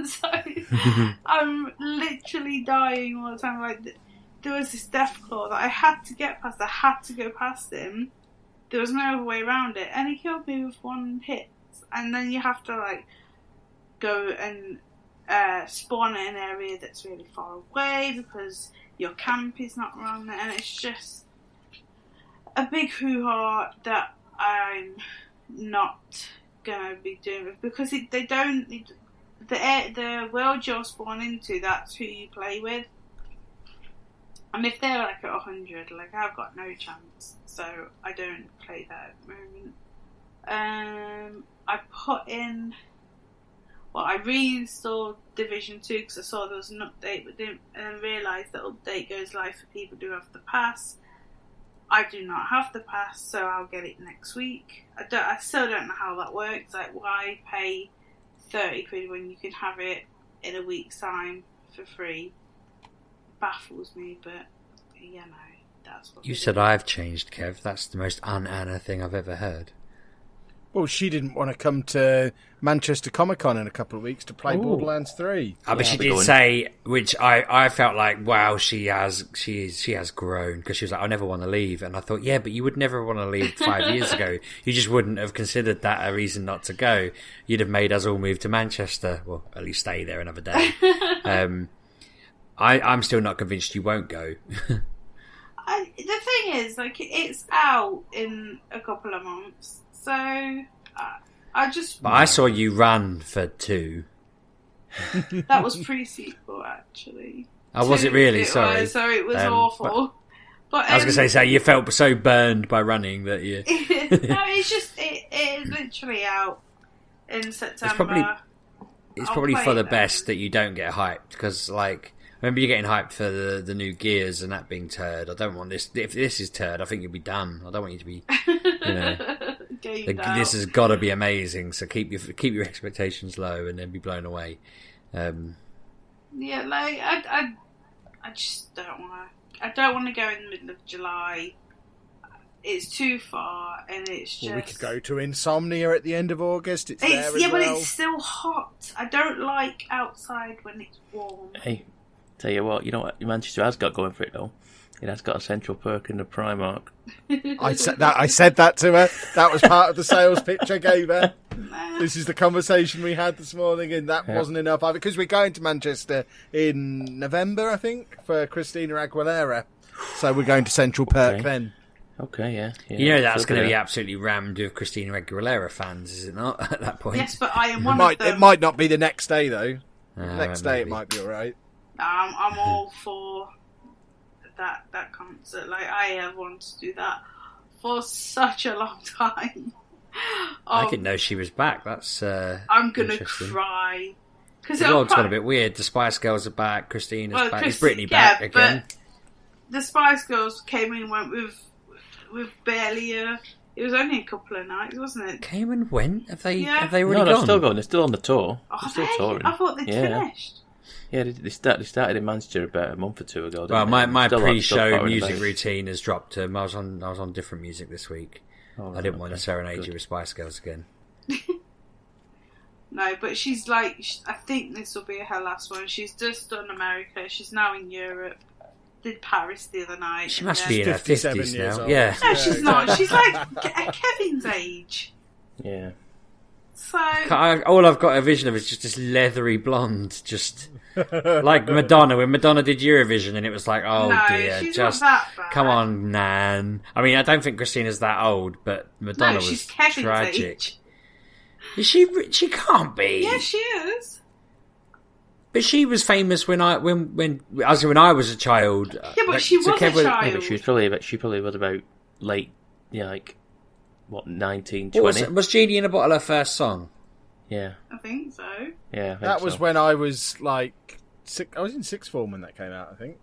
So I'm literally dying all the time. Like, there was this Deathclaw that I had to get past. I had to go past him. There was no other way around it, and he killed me with one hit. And then you have to like go and spawn in an area that's really far away because your camp is not around there, and it's just a big hoo-ha that I'm not gonna be doing it because the world you're spawn into, that's who you play with, and if they're like at 100, like I've got no chance, so I don't play that at the moment. I reinstalled Division 2 because I saw there was an update, but didn't realise that update goes live for people who have the pass. I do not have the pass, so I'll get it next week. I still don't know how that works. Like, why pay 30 quid when you can have it in a week's time for free? Baffles me, but that's what You said I've changed, Kev. That's the most un-Anna thing I've ever heard. Well, she didn't want to come to Manchester Comic Con in a couple of weeks to play Borderlands 3. But she did say, which I felt like, wow, she has grown, because she was like, I never want to leave, and I thought, yeah, but you would never want to leave 5 years ago. You just wouldn't have considered that a reason not to go. You'd have made us all move to Manchester, well, at least stay there another day. I'm still not convinced you won't go. The thing is, like, it's out in a couple of months. So, I just... But I saw you run for 2. That was pre-sequel, actually. Oh, was it really? Sorry. So it was awful. But I was going to say, you felt so burned by running that you... No, it is literally out in September. It's probably for the best that you don't get hyped, because, like... I remember you getting hyped for the new Gears and that being turd. I don't want this... If this is turd, I think you'll be done. I don't want you to be... This has got to be amazing, so keep your expectations low and then be blown away. Yeah, like I just don't want to. I don't want to go in the middle of July. It's too far, and it's just. Well, we could go to Insomnia at the end of August. It's there as but well. it's still hot. I don't like outside when it's warm. Hey, tell you what, you know what Manchester has got going for it though. It has got a central perk in the Primark. I said that to her. That was part of the sales pitch I gave her. This is the conversation we had this morning, and that wasn't enough either, because we're going to Manchester in November, I think, for Christina Aguilera. So we're going to Central Perk then. Okay, yeah. You know that's going to be absolutely rammed with Christina Aguilera fans, is it not, at that point? Yes, but I am one of them. It might not be the next day, though. Next day it might be all right. I'm all for that concert. Like, I have wanted to do that for such a long time. I didn't know she was back. That's I'm gonna cry because the world's got a bit weird. The Spice Girls are back. Christina's back. Is Britney back again? But the Spice Girls came and went with barely a. It was only a couple of nights, wasn't it? Came and went. Have they already gone? No, they're still going. They're still on the tour. They're still touring. I thought they'd finished. Yeah, they started in Manchester about a month or two ago. Well, my pre-show music routine has dropped. I was on different music this week. I didn't want to serenade you with Spice Girls again. No, but she's like, I think this will be her last one. She's just done America. She's now in Europe. Did Paris the other night. She must be in her 50s now. Old. Yeah. No, she's not. She's like Kevin's age. Yeah. So all I've got a vision of is just this leathery blonde, just like Madonna. When Madonna did Eurovision, and it was like, oh no, dear, she's just not that bad. come on, Nan. I mean, I don't think Christina's that old, but Madonna was Kevin's tragic. Age. Is she? She can't be. Yeah, she is. But she was famous when I was a child. Yeah, but she was a child. Yeah, but she probably was about late, like. What, 19, 20? Was Genie in a Bottle her first song? Yeah. I think so. Yeah, that was when I was like... I was in sixth form when that came out, I think.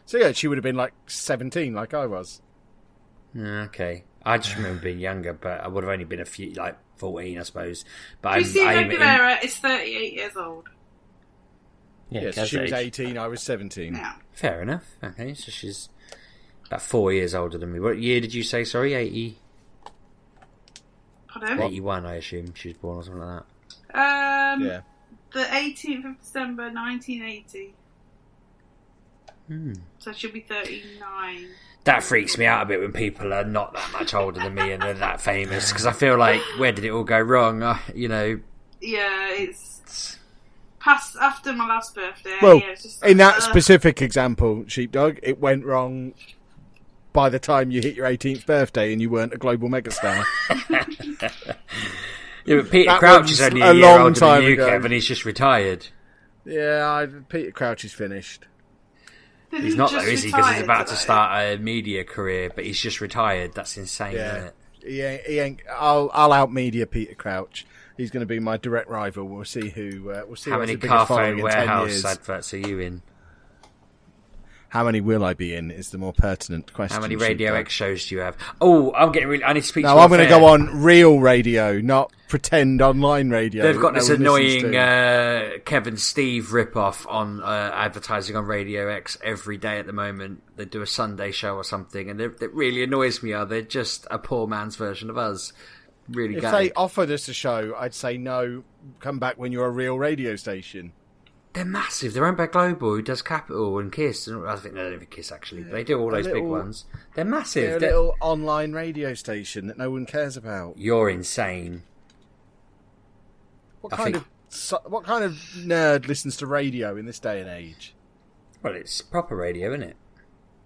So yeah, she would have been like 17, like I was. Okay. I just remember being younger, but I would have only been a few, like 14, I suppose. But Christina Aguilera is 38 years old. Yeah, so she was 18, I was 17. Yeah. Fair enough. Okay, so she's about 4 years older than me. What year did you say, sorry? 80? Pardon? 81, I assume she was born or something like that. Yeah. The 18th of December 1980. So she'll be 39. That freaks me out a bit when people are not that much older than me and they're that famous, because I feel like, where did it all go wrong? Yeah, it's past after my last birthday. Well, yeah, it's just, in that specific example, Sheepdog, it went wrong by the time you hit your 18th birthday and you weren't a global megastar. Yeah, but Peter That Crouch was is only a a year long older time than you, ago. Kev, and he's just retired. Yeah, Peter Crouch is finished. He's not though, just is he? Because he's retired about to today. start a media career, but he's just retired. That's insane, Yeah. isn't it? He ain't. I'll out media Peter Crouch. He's going to be my direct rival. We'll see who. We'll see How who has many the biggest Carphone following in 10 Warehouse years. adverts are you in? How many will I be in? Is the more pertinent question. How many Radio Sheepdog. X shows do you have? Oh, I'm getting really. I need to speak to No, you. I'm going to off go air. on real radio, not pretend online radio. They've got that this no one listens annoying to. Kevin Steve rip-off on advertising on Radio X every day at the moment. They do a Sunday show or something, and it really annoys me. They're just a poor man's version of us. Really If gutted. they offered us a show, I'd say no. Come back when you're a real radio station. They're massive. They're owned by Global, who does Capital and Kiss. I think they don't even Kiss, actually. But they do all those big ones. They're massive. They're a little online radio station that no one cares about. You're insane. What I kind think- of nerd listens to radio in this day and age? Well, it's proper radio, isn't it?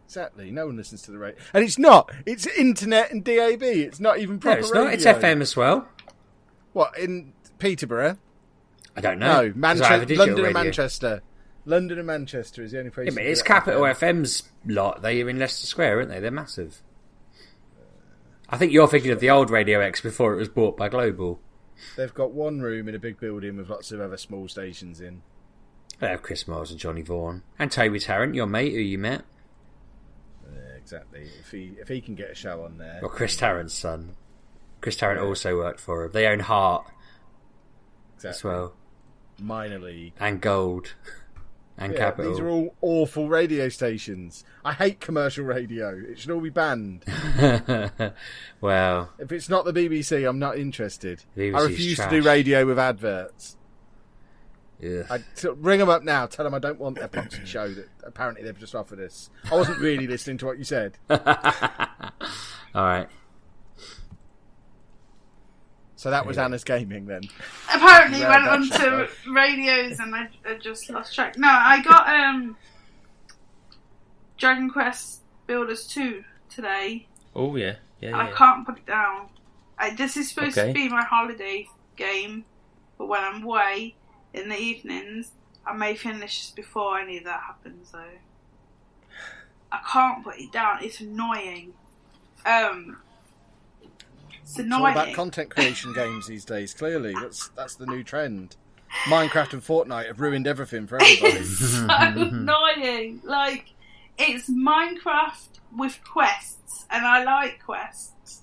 Exactly. No one listens to the radio, and it's not. It's internet and DAB. It's not even No, proper it's radio. not. It's FM as well. What, in Peterborough? I don't know. No, 'cause I have a digital London and radio. Manchester. London and Manchester is the only place. Yeah, you but can it's get Capital FM. FM's lot. They're in Leicester Square, aren't they? They're massive. I think you're thinking of the old Radio X before it was bought by Global. They've got one room in a big building with lots of other small stations in. They have Chris Miles and Johnny Vaughan. And Toby Tarrant, your mate who you met. Yeah, exactly. If he can get a show on there. Or Chris Tarrant's son. Chris Tarrant also worked for him. They own Heart Exactly. as well. Minor league. And Gold. And Yeah, Capital. these are all awful radio stations. I hate commercial radio. It should all be banned. Well, If it's not the BBC, I'm not interested. BBC's I refuse to do trash. radio with adverts. ugh. Ring them up now. Tell them I don't want their Poxy show that apparently they've just offered us. I wasn't really listening to what you said. Alright. So that was Anna's gaming then. Apparently Yeah, went that on should to radios and I just lost track. No, I got Dragon Quest Builders 2 today. Oh yeah, yeah. I yeah. can't put it down. This is supposed Okay. to be my holiday game, but when I'm away in the evenings, I may finish this before any of that happens. So I can't put it down. It's annoying. It's It's all annoying. about content creation games these days, clearly. That's the new trend. Minecraft and Fortnite have ruined everything for everybody. It's so annoying. Like, it's Minecraft with quests, and I like quests.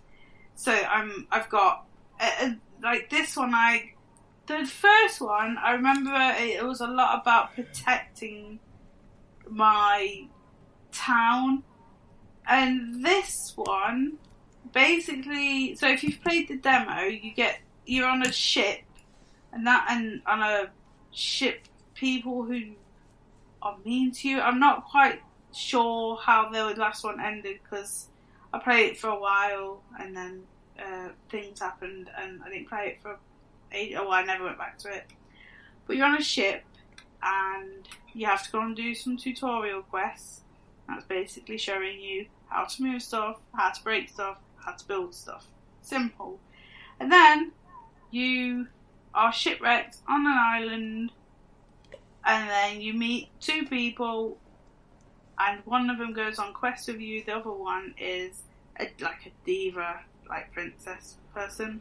So I've got like this one. The first one, I remember it was a lot about protecting my town, and this one basically. So if you've played the demo, you're on a ship, and on a ship, people who are mean to you. I'm not quite sure how the last one ended because I played it for a while and then things happened and I didn't play it for ages. Oh, I never went back to it. But you're on a ship and you have to go and do some tutorial quests. That's basically showing you how to move stuff, how to break stuff, how to build stuff. Simple. And then you are shipwrecked on an island and then you meet two people and one of them goes on quest with you, the other one is like a diva, like princess person.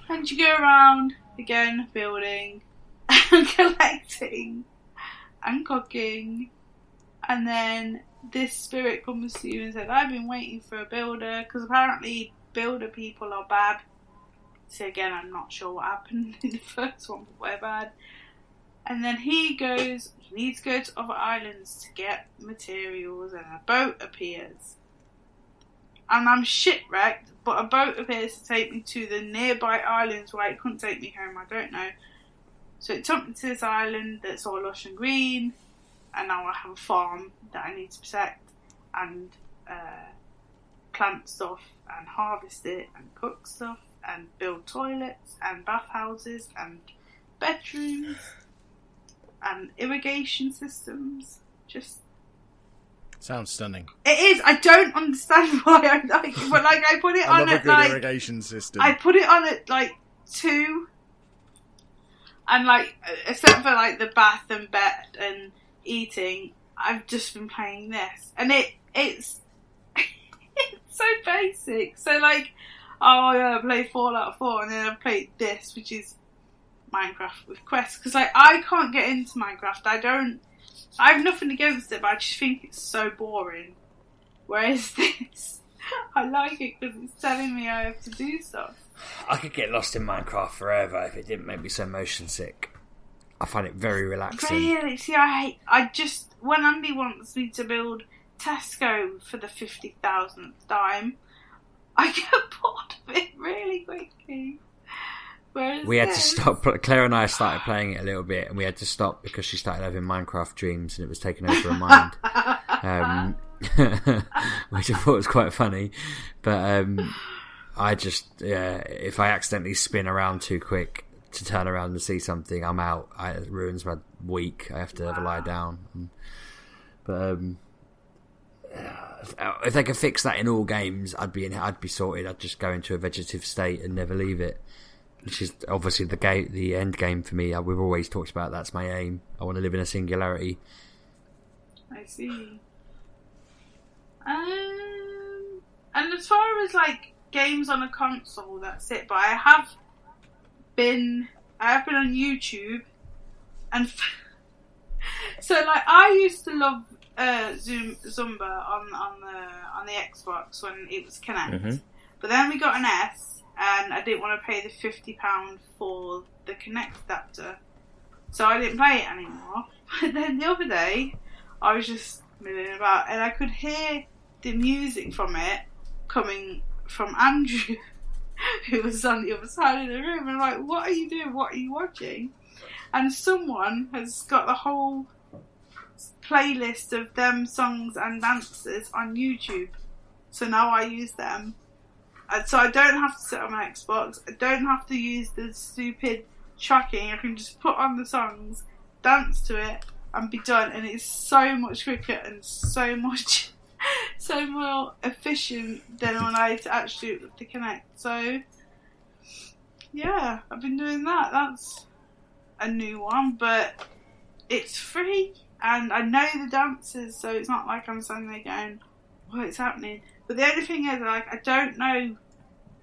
And you go around, again, building and collecting and cooking. And then this spirit comes to you and says, I've been waiting for a builder, because apparently builder people are bad. So again, I'm not sure what happened in the first one, but we're bad. And then he needs to go to other islands to get materials, and a boat appears. And I'm shipwrecked, but a boat appears to take me to the nearby islands where it couldn't take me home, I don't know. So it took me to this island that's all lush and green, and now I have a farm that I need to protect, and plant stuff, and harvest it, and cook stuff, and build toilets, and bathhouses, and bedrooms. and irrigation systems. Just sounds stunning. it is. I don't understand why I like it, but like I put it I on love a at good like irrigation system. I put it on at like 2, and like except for like the bath and bed and eating, I've just been playing this, and it's it's so basic. So like, oh yeah, I play Fallout 4, and then I played this, which is Minecraft with quests, because like I can't get into Minecraft. I have nothing against it, but I just think it's so boring. Whereas this, I like it because it's telling me I have to do stuff. I could get lost in Minecraft forever if it didn't make me so motion sick. I find it very relaxing. Really? See, I just, when Andy wants me to build Tesco for the 50,000th time, I get bored of it really quickly. Whereas We had to stop. Claire and I started playing it a little bit, and we had to stop because she started having Minecraft dreams, and it was taking over her mind. Which I thought was quite funny. But I just, if I accidentally spin around too quick to turn around and see something, I'm out. It ruins my week. I have to have a lie down. But if they could fix that in all games, I'd be sorted. I'd just go into a vegetative state and never leave it. Which is obviously the end game for me. We've always talked about that's my aim. I want to live in a singularity. I see. And as far as like games on a console, that's it. But I have been on YouTube, and so like I used to love Zumba on the Xbox when it was Kinect, but then we got an S. And I didn't want to pay the £50 for the Kinect adapter. So I didn't play it anymore. But then the other day, I was just milling about, and I could hear the music from it coming from Andrew, who was on the other side of the room. And I'm like, what are you doing? What are you watching? And someone has got the whole playlist of them songs and dances on YouTube. So now I use them. And so I don't have to sit on my Xbox. I don't have to use the stupid tracking. I can just put on the songs, dance to it, and be done. And it's so much quicker and so more efficient than when I had to actually do it with the Kinect. So yeah, I've been doing that. That's a new one, but it's free, and I know the dances, so it's not like I'm standing there going, "What's happening?" But the only thing is, like, I don't know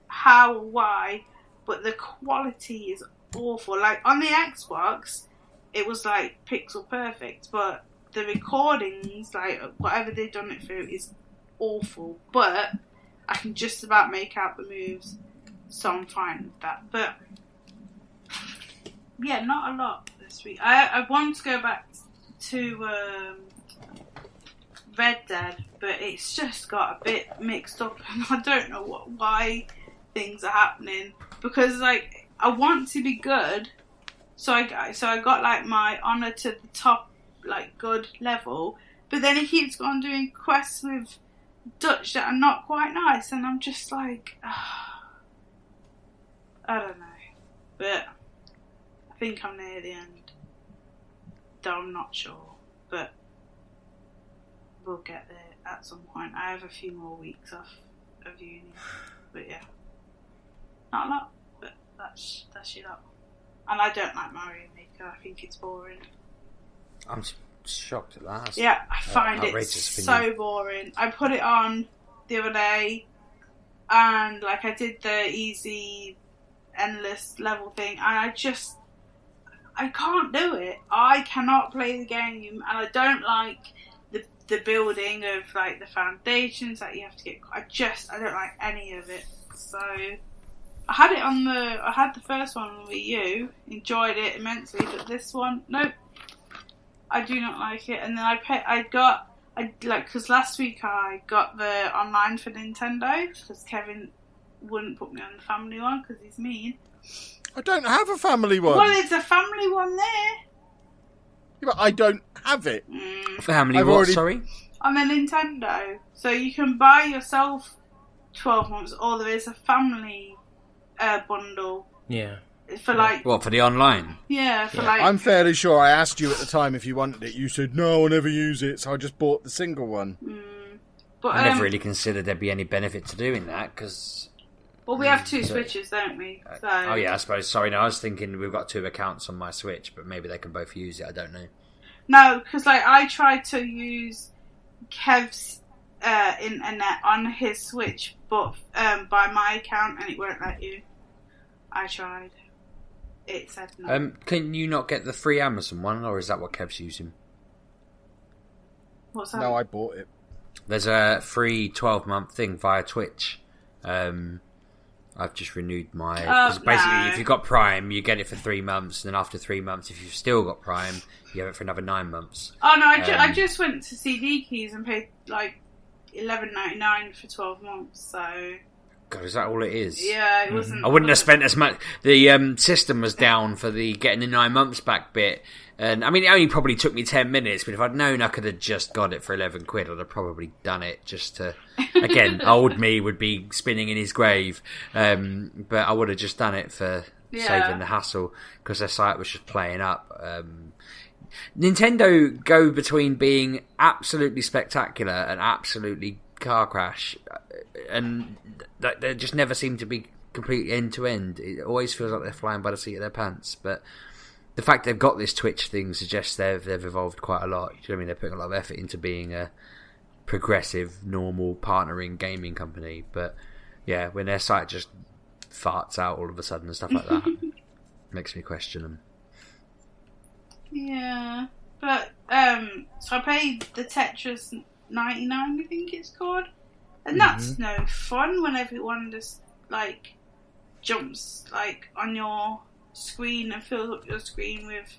how or why, but the quality is awful. Like, on the Xbox, it was, like, pixel perfect, but the recordings, like, whatever they've done it through, is awful. But I can just about make out the moves, so I'm fine with that. But, yeah, not a lot this week. I want to go back to Red Dead, but it's just got a bit mixed up, and I don't know why things are happening, because like I want to be good, so I got like my honor to the top, like good level, but then it keeps on doing quests with Dutch that are not quite nice, and I'm just like, I don't know, but I think I'm near the end, though I'm not sure, but we'll get there at some point. I have a few more weeks off of uni, but yeah, not a lot, but that's it up. And I don't like Mario Maker. I think it's boring. I'm shocked at that. Yeah, I find it so boring. I put it on the other day, and like I did the easy, endless level thing, and I can't do it. I cannot play the game, and I don't like the building of like the foundations that you have to get. I don't like any of it. So I had the first one on Wii U, enjoyed it immensely, but this one, nope, I do not like it. And then because last week I got the online for Nintendo, because Kevin wouldn't put me on the family one because he's mean. I don't have a family one. Well, it's a family one there. Yeah, but I don't have it. Family what, sorry? On the Nintendo. So you can buy yourself 12 months, or there is a family bundle. Yeah. For like, What, for the online? yeah, for like. I'm fairly sure I asked you at the time if you wanted it. You said, no, I'll never use it, so I just bought the single one. But, I never really considered there'd be any benefit to doing that, because... Well, we have two Switches, don't we? So. Oh, yeah, I suppose. Sorry, no, I was thinking we've got 2 accounts on my Switch, but maybe they can both use it, I don't know. No, because like I tried to use Kev's internet on his Switch, but by my account, and it won't let you. I tried. It said no. Can you not get the free Amazon one, or is that what Kev's using? What's that? No, I bought it. There's a free 12-month thing via Twitch. I've just renewed my... Because basically, if you've got Prime, you get it for 3 months, and then after 3 months, if you've still got Prime, you have it for another 9 months. Oh no, I just went to CD Keys and paid like $11.99 for 12 months, so... God, is that all it is? Yeah, it wasn't... I wouldn't have spent as much... The system was down for the getting the 9 months back bit. And I mean, it only probably took me 10 minutes, but if I'd known I could have just got it for 11 quid, I'd have probably done it just to... Again, old me would be spinning in his grave. But I would have just done it for saving the hassle, because their site was just playing up. Nintendo go between being absolutely spectacular and absolutely car crash, and they just never seem to be completely end to end. It always feels like they're flying by the seat of their pants. But the fact they've got this Twitch thing suggests they've evolved quite a lot. Do you know what I mean? They're putting a lot of effort into being a progressive, normal, partnering gaming company. But yeah, when their site just farts out all of a sudden and stuff like that, makes me question them. Yeah, but so I played the Tetris 99, I think it's called, and that's no fun when everyone just like jumps like on your screen and fills up your screen with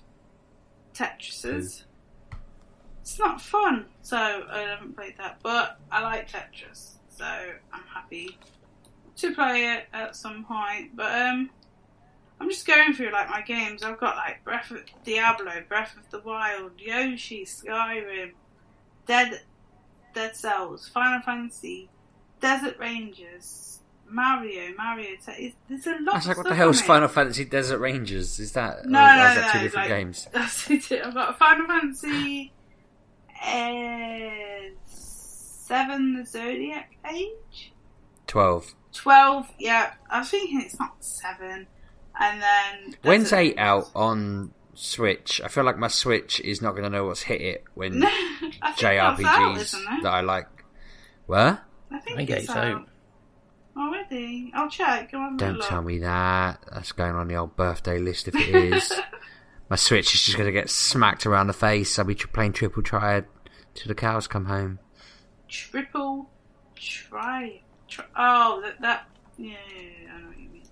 Tetrises. It's not fun, so I haven't played that, but I like Tetris, so I'm happy to play it at some point. But I'm just going through like my games. I've got like Diablo, Breath of the Wild, Yoshi, Skyrim, Dead Cells, Final Fantasy, Desert Rangers, Mario. There's a lot. I was like, what the hell's Final Fantasy Desert Rangers? Is that? No, or is that 2 different like, games? That's it. I've got Final Fantasy 7, the Zodiac Age. 12. 12. Yeah, I was thinking it's not 7. And then when's 8 out on Switch? I feel like my Switch is not going to know what's hit it when JRPGs that I like. What? I think it's out already. I'll check. Don't tell me that. That's going on the old birthday list if it is. My Switch is just going to get smacked around the face. I'll be playing Triple Triad till the cows come home. Triple Triad. Oh, that. Yeah, I know what you mean.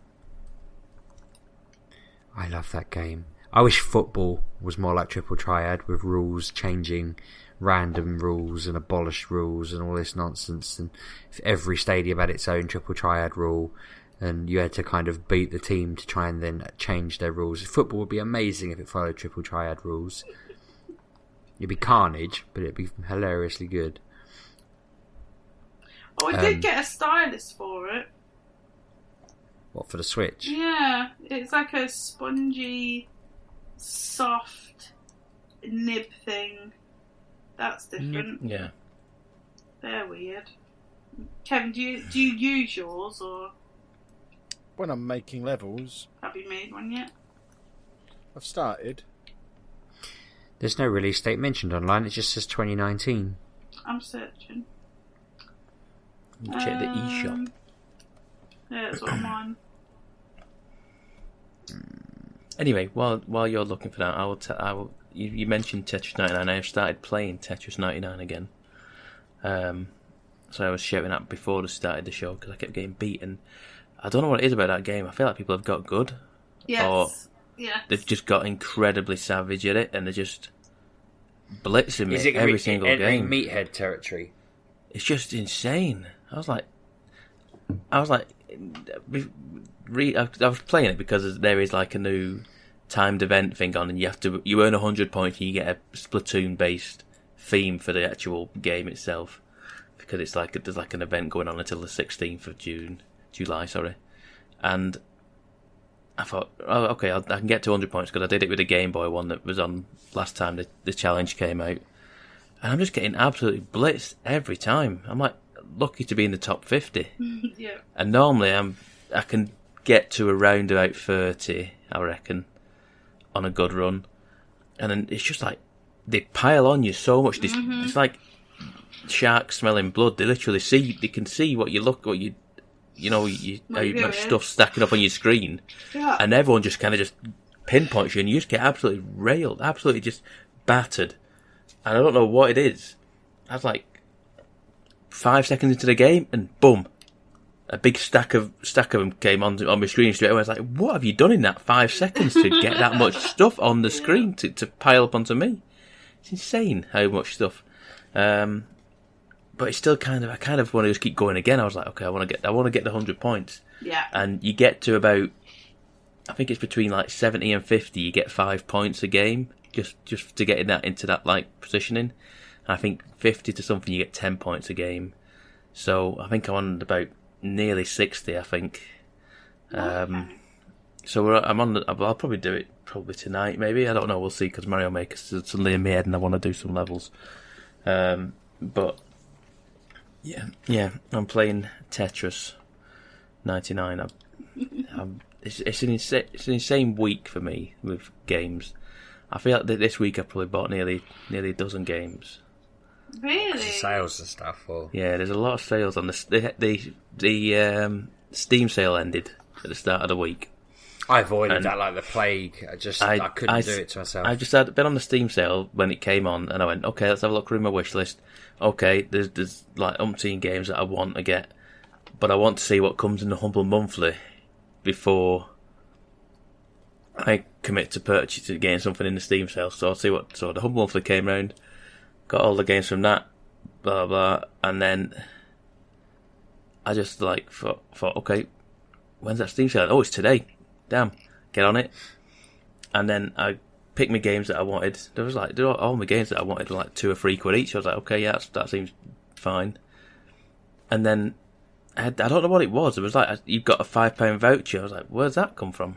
I love that game. I wish football was more like Triple Triad, with rules changing, random rules and abolished rules and all this nonsense, and if every stadium had its own Triple Triad rule and you had to kind of beat the team to try and then change their rules. Football would be amazing if it followed Triple Triad rules. It'd be carnage, but it'd be hilariously good. Oh, I did get a stylus for it. What, for the Switch? Yeah, it's like a spongy, soft nib thing. That's different. Yeah. They're weird. Kevin, do you use yours, or When I'm making levels, have you made one yet? I've started. There's no release date mentioned online, it just says 2019. I'm searching. Check the eShop. Yeah, that's what I'm on. Anyway, while you're looking for that, you mentioned Tetris 99. I have started playing Tetris 99 again. So I was shouting that before the start of the show because I kept getting beaten. I don't know what it is about that game. I feel like people have got good. Yes. Or yes. they've just got incredibly savage at it, and they're just blitzing me every single game. Meathead territory. It's just insane. I was like, I was playing it because there is like a new timed event thing on, and you earn 100 points and you get a Splatoon based theme for the actual game itself, because it's like there's like an event going on until the 16th of July, and I thought, oh, okay, I can get to 100 points because I did it with a Game Boy one that was on last time the challenge came out. And I'm just getting absolutely blitzed every time. I'm like lucky to be in the top 50. Yeah. And normally I can get to around about 30, I reckon, on a good run. And then it's just like they pile on you so much. It's like sharks smelling blood. They literally they can see how much stuff stacking up on your screen. Yeah. And everyone just kind of just pinpoints you, and you just get absolutely railed, absolutely just battered. And I don't know what it is. I was like 5 seconds into the game, and boom, a big stack of them came on my screen straight away. I was like, what have you done in that 5 seconds to get that much stuff on the screen to pile up onto me? It's insane how much stuff. But it's still I kind of want to just keep going again. I was like, okay, I want to get the 100 points. Yeah. And you get to about, I think it's between like 70 and 50, you get 5 points a game, just to get into that like positioning. And I think 50 to something, you get 10 points a game. So I think I'm on about nearly 60, I think. So I'll probably do it tonight, maybe. I don't know, we'll see, because Mario Maker's suddenly in my head and I want to do some levels. But yeah, I'm playing Tetris 99. It's an insane week for me with games. I feel like this week I probably bought nearly a dozen games. Really? Sales and stuff. Or... Yeah, there's a lot of sales on the Steam sale ended at the start of the week. I avoided that like the plague. I couldn't do it to myself. I just had been on the Steam sale when it came on, and I went, okay, let's have a look through my wish list. Okay, there's like umpteen games that I want to get, but I want to see what comes in the Humble Monthly before I commit to getting something in the Steam sale. So I'll see what. So the Humble Monthly came round, got all the games from that, blah blah, and then I just like thought, okay, when's that Steam sale? Oh, it's today. Damn, get on it. And then I picked my games that I wanted. There was like all my games that I wanted were like £2 or £3 each. I was like, okay, yeah, that seems fine. And then I don't know what it was. It was like you've got a £5 voucher. I was like, where's that come from?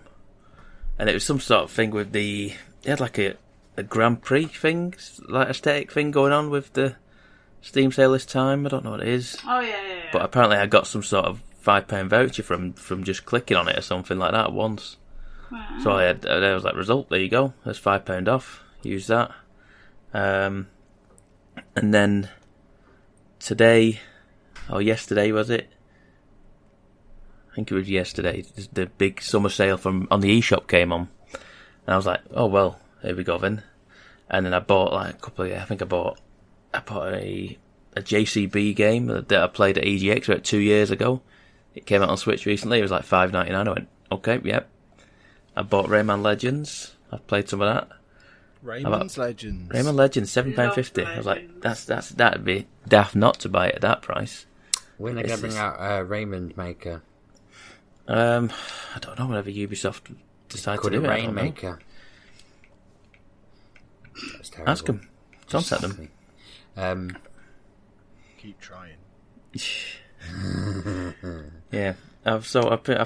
And it was some sort of thing with they had like a Grand Prix thing, like aesthetic thing going on with the Steam sale this time. I don't know what it is. Oh yeah. But apparently I got some sort of £5 voucher from just clicking on it or something like that once. Wow. So I was like, result, there you go. There's £5 off. Use that. And then today, or yesterday was it? I think it was yesterday. The big summer sale on the eShop came on. And I was like, oh well, here we go then. And then I bought like a couple of, I bought a JCB game that I played at EGX about 2 years ago. It came out on Switch recently. It was like $5.99. I went, okay, yep. I bought Rayman Legends. I've played some of that. Rayman Legends. Rayman Legends, £7.50. I was like, that'd be daft not to buy it at that price. When are they going to bring out Raymond Maker? I don't know. Whenever Ubisoft decide to do it, Rainmaker. Ask them. Contact them. Keep trying. Yeah. I've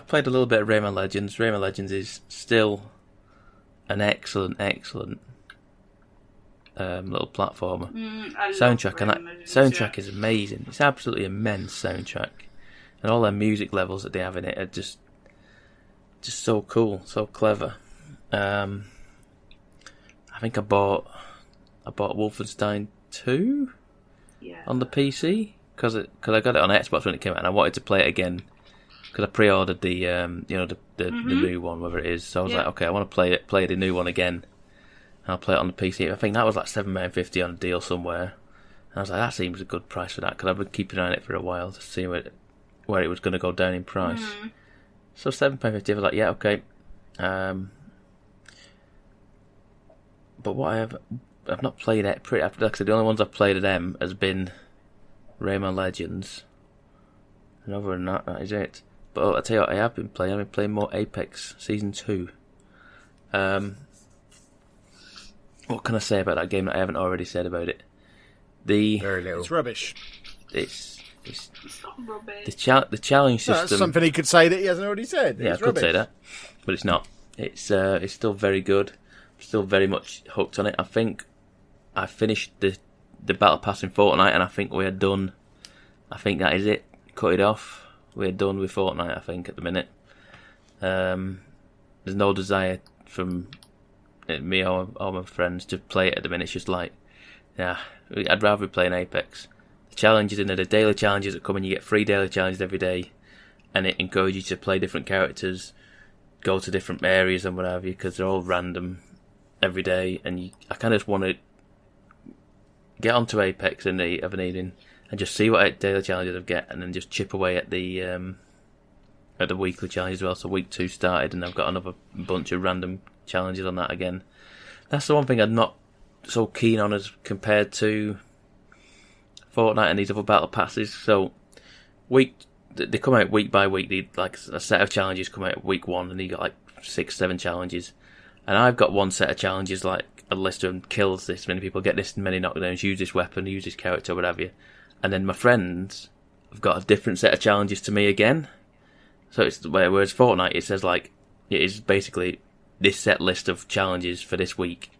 played a little bit of Rayman Legends. Rayman Legends is still an excellent little platformer. Soundtrack is amazing. It's absolutely immense soundtrack, and all their music levels that they have in it are just so cool, so clever. I think I bought Wolfenstein 2 on the PC because I got it on Xbox when it came out, and I wanted to play it again. Because I pre-ordered the the new one, whatever it is. So I was like, okay, I want to play the new one again. And I'll play it on the PC. I think that was like £7.50 on a deal somewhere. And I was like, that seems a good price for that. Because I've been keeping an eye on it for a while to see where it was going to go down in price. So £7.50, I was like, yeah, okay. But what I've not played it. Like I said, the only ones I've played of them has been Rayman Legends. And other than that is it. But I tell you what, I've been playing more Apex Season 2. What can I say about that game that I haven't already said about it? Very little. It's rubbish. It's It's not rubbish. The challenge system. That's something he could say that he hasn't already said. Yeah, I could say that, but it's not. It's still very good. Still very much hooked on it. I think I finished the battle pass in Fortnite, and I think we're done. I think that is it. Cut it off. We're done with Fortnite, I think, at the minute. There's no desire from me or my friends to play it at the minute. It's just like, yeah, I'd rather be playing Apex. The challenges in there, the daily challenges that come in, you get 3 daily challenges every day, and it encourages you to play different characters, go to different areas and what have you, because they're all random every day, and I kind of just want to get onto Apex of an evening and just see what daily challenges I get, and then just chip away at the weekly challenges as well. So week 2 started, and I've got another bunch of random challenges on that again. That's the one thing I'm not so keen on as compared to Fortnite and these other battle passes. So they come out week by week. Like a set of challenges come out week 1, and you got like 6-7 challenges. And I've got one set of challenges, like a list of kills this many people, get this many knockdowns, use this weapon, use this character, whatever. And then my friends have got a different set of challenges to me again. So it's whereas Fortnite, it says like it is basically this set list of challenges for this week.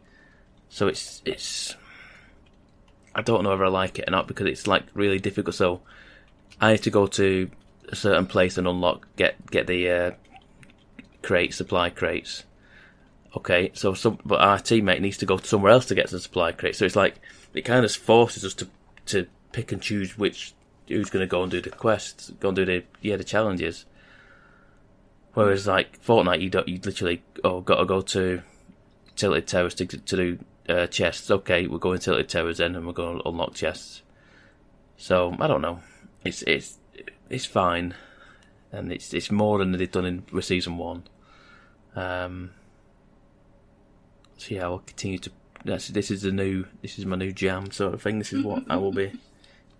So it's I don't know whether I like it or not, because it's like really difficult. So I need to go to a certain place and get the supply crates. Okay, but our teammate needs to go somewhere else to get the supply crates. So it's like it kind of forces us to pick and choose who's going to go and do the quests, go and do the challenges. Whereas like Fortnite, you literally got to go to Tilted Towers to do chests. Okay, we're going to Tilted Towers then, and we're going to unlock chests. So I don't know. It's fine, and it's more than they've done with season 1. So yeah, I'll continue to. This is my new jam sort of thing. This is what I will be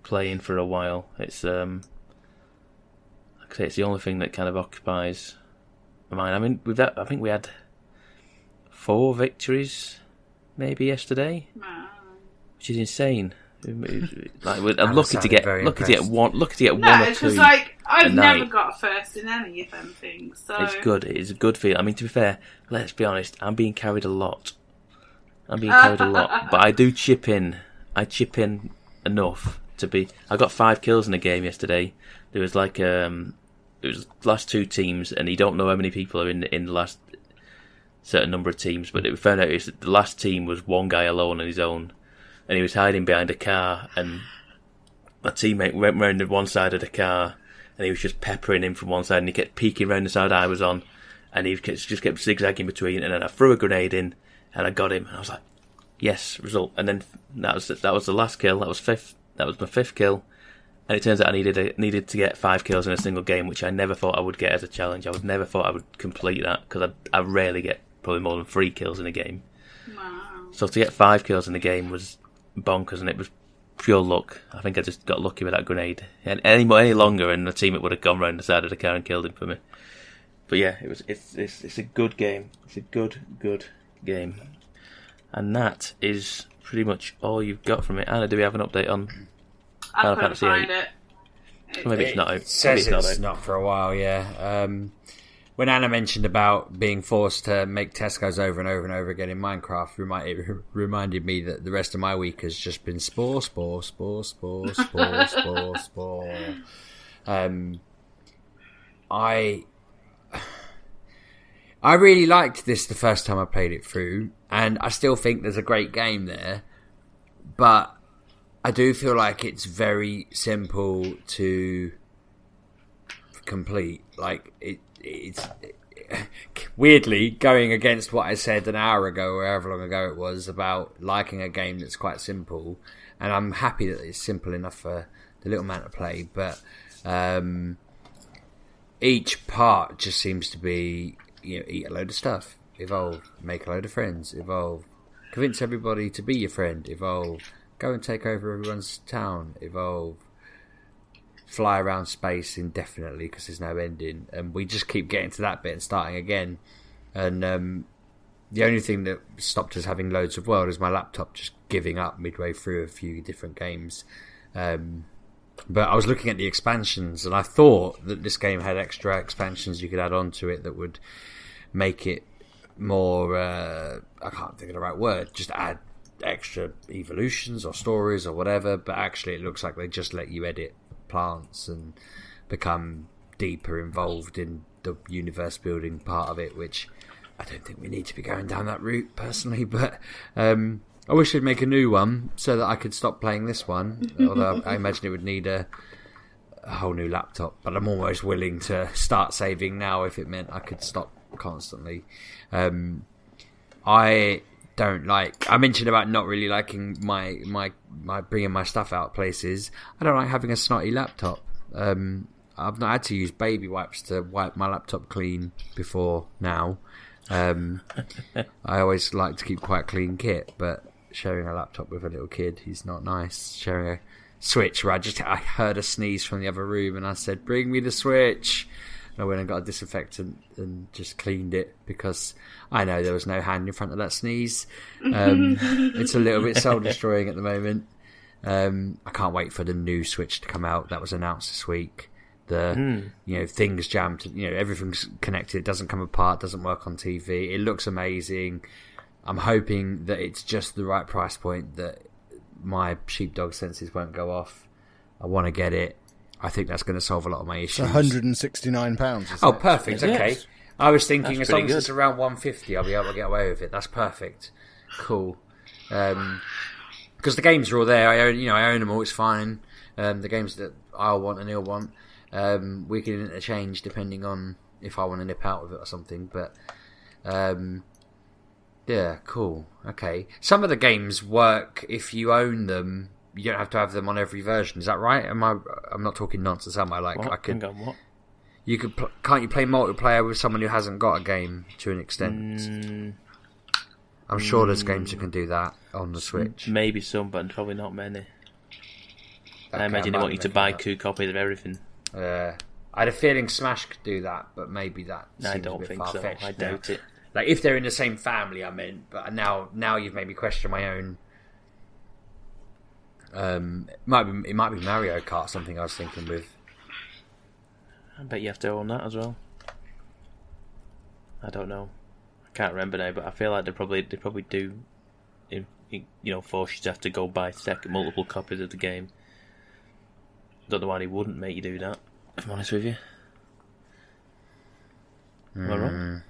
playing for a while. It's like I say, it's the only thing that kind of occupies my mind. I mean, with that, I think we had 4 victories maybe yesterday, which is insane. Like I'm lucky to get one or two. Because like I've never got a first in any of them things. So it's good. It's a good feeling. I mean, to be fair, let's be honest. I'm being carried a lot. But I do chip in. I chip in enough to be. I got 5 kills in a game yesterday. There was like it was the last 2 teams, and you don't know how many people are in the last certain number of teams. But we found out the last team was one guy alone on his own. And he was hiding behind a car, and my teammate went round to one side of the car, and he was just peppering him from one side, and he kept peeking round the side I was on, and he just kept zigzagging between, and then I threw a grenade in, and I got him, and I was like, yes, result. And then that was the last kill. That was my 5th kill, and it turns out I needed to get 5 kills in a single game, which I never thought I would get as a challenge. I would never thought I would complete that, because I rarely get probably more than 3 kills in a game. Wow. So to get 5 kills in the game was bonkers, and it was pure luck. I think I just got lucky with that grenade. And any longer, and the teammate would have gone round the side of the car and killed him for me. But yeah, it's a good game. It's a good game. And that is pretty much all you've got from it. Anna, do we have an update on Final Fantasy VIII? Find it. Maybe it's not out. It says it's not for a while, yeah. When Anna mentioned about being forced to make Tesco's over and over and over again in Minecraft, it reminded me that the rest of my week has just been spore. I really liked this the first time I played it through, and I still think there's a great game there, but I do feel like it's very simple to complete. Like it's weirdly going against what I said an hour ago or however long ago it was about liking a game that's quite simple, and I'm happy that it's simple enough for the little man to play, but each part just seems to be, eat a load of stuff, evolve, make a load of friends, evolve, convince everybody to be your friend, evolve, go and take over everyone's town, evolve, fly around space indefinitely because there's no ending, and we just keep getting to that bit and starting again. And the only thing that stopped us having loads of world is my laptop just giving up midway through a few different games. But I was looking at the expansions, and I thought that this game had extra expansions you could add on to it that would make it more, I can't think of the right word, just add extra evolutions or stories or whatever, but actually it looks like they just let you edit plants and become deeper involved in the universe building part of it, which I don't think we need to be going down that route personally, but I wish they'd make a new one so that I could stop playing this one, although I imagine it would need a whole new laptop, but I'm almost willing to start saving now if it meant I could stop constantly. I don't like, I mentioned about not really liking my bringing my stuff out places. I don't like having a snotty laptop. I've not had to use baby wipes to wipe my laptop clean before now. I always like to keep quite clean kit, but sharing a laptop with a little kid, he's not nice. Sharing a Switch where I heard a sneeze from the other room and I said, "Bring me the Switch." And I went and got a disinfectant and just cleaned it because I know there was no hand in front of that sneeze. It's a little bit soul destroying at the moment. I can't wait for the new Switch to come out. That was announced this week. Things jammed, everything's connected, it doesn't come apart, doesn't work on TV. It looks amazing. I'm hoping that it's just the right price point that my sheepdog senses won't go off. I want to get it. I think that's going to solve a lot of my issues. It's £169. Oh, perfect. Okay. Yes. I was thinking That's as long pretty as it's around 150, I'll be able to get away with it. That's perfect. Cool. Because the games are all there. I own them all. It's fine. The games that I'll want and he'll want, we can interchange depending on if I want to nip out with it or something. But yeah, cool. Okay. Some of the games work if you own them. You don't have to have them on every version. Is that right? I'm not talking nonsense, am I? Like What? I could. Hang on, what? You could. Can't you play multiplayer with someone who hasn't got a game to an extent? I'm sure there's games that can do that on the Switch. Maybe some, but probably not many. Okay, I imagine they might want you be to buy making 2 copies of everything. I had a feeling Smash could do that, but maybe that seems I don't a bit think so. far-fetched. I doubt it. Like if they're in the same family, I meant. But now you've made me question my own. It might be Mario Kart. Something I was thinking with. I bet you have to own that as well. I don't know. I can't remember now, but I feel like they probably do. Force you to have to go buy multiple copies of the game. Don't know why they wouldn't make you do that. If I'm honest with you. Am I wrong?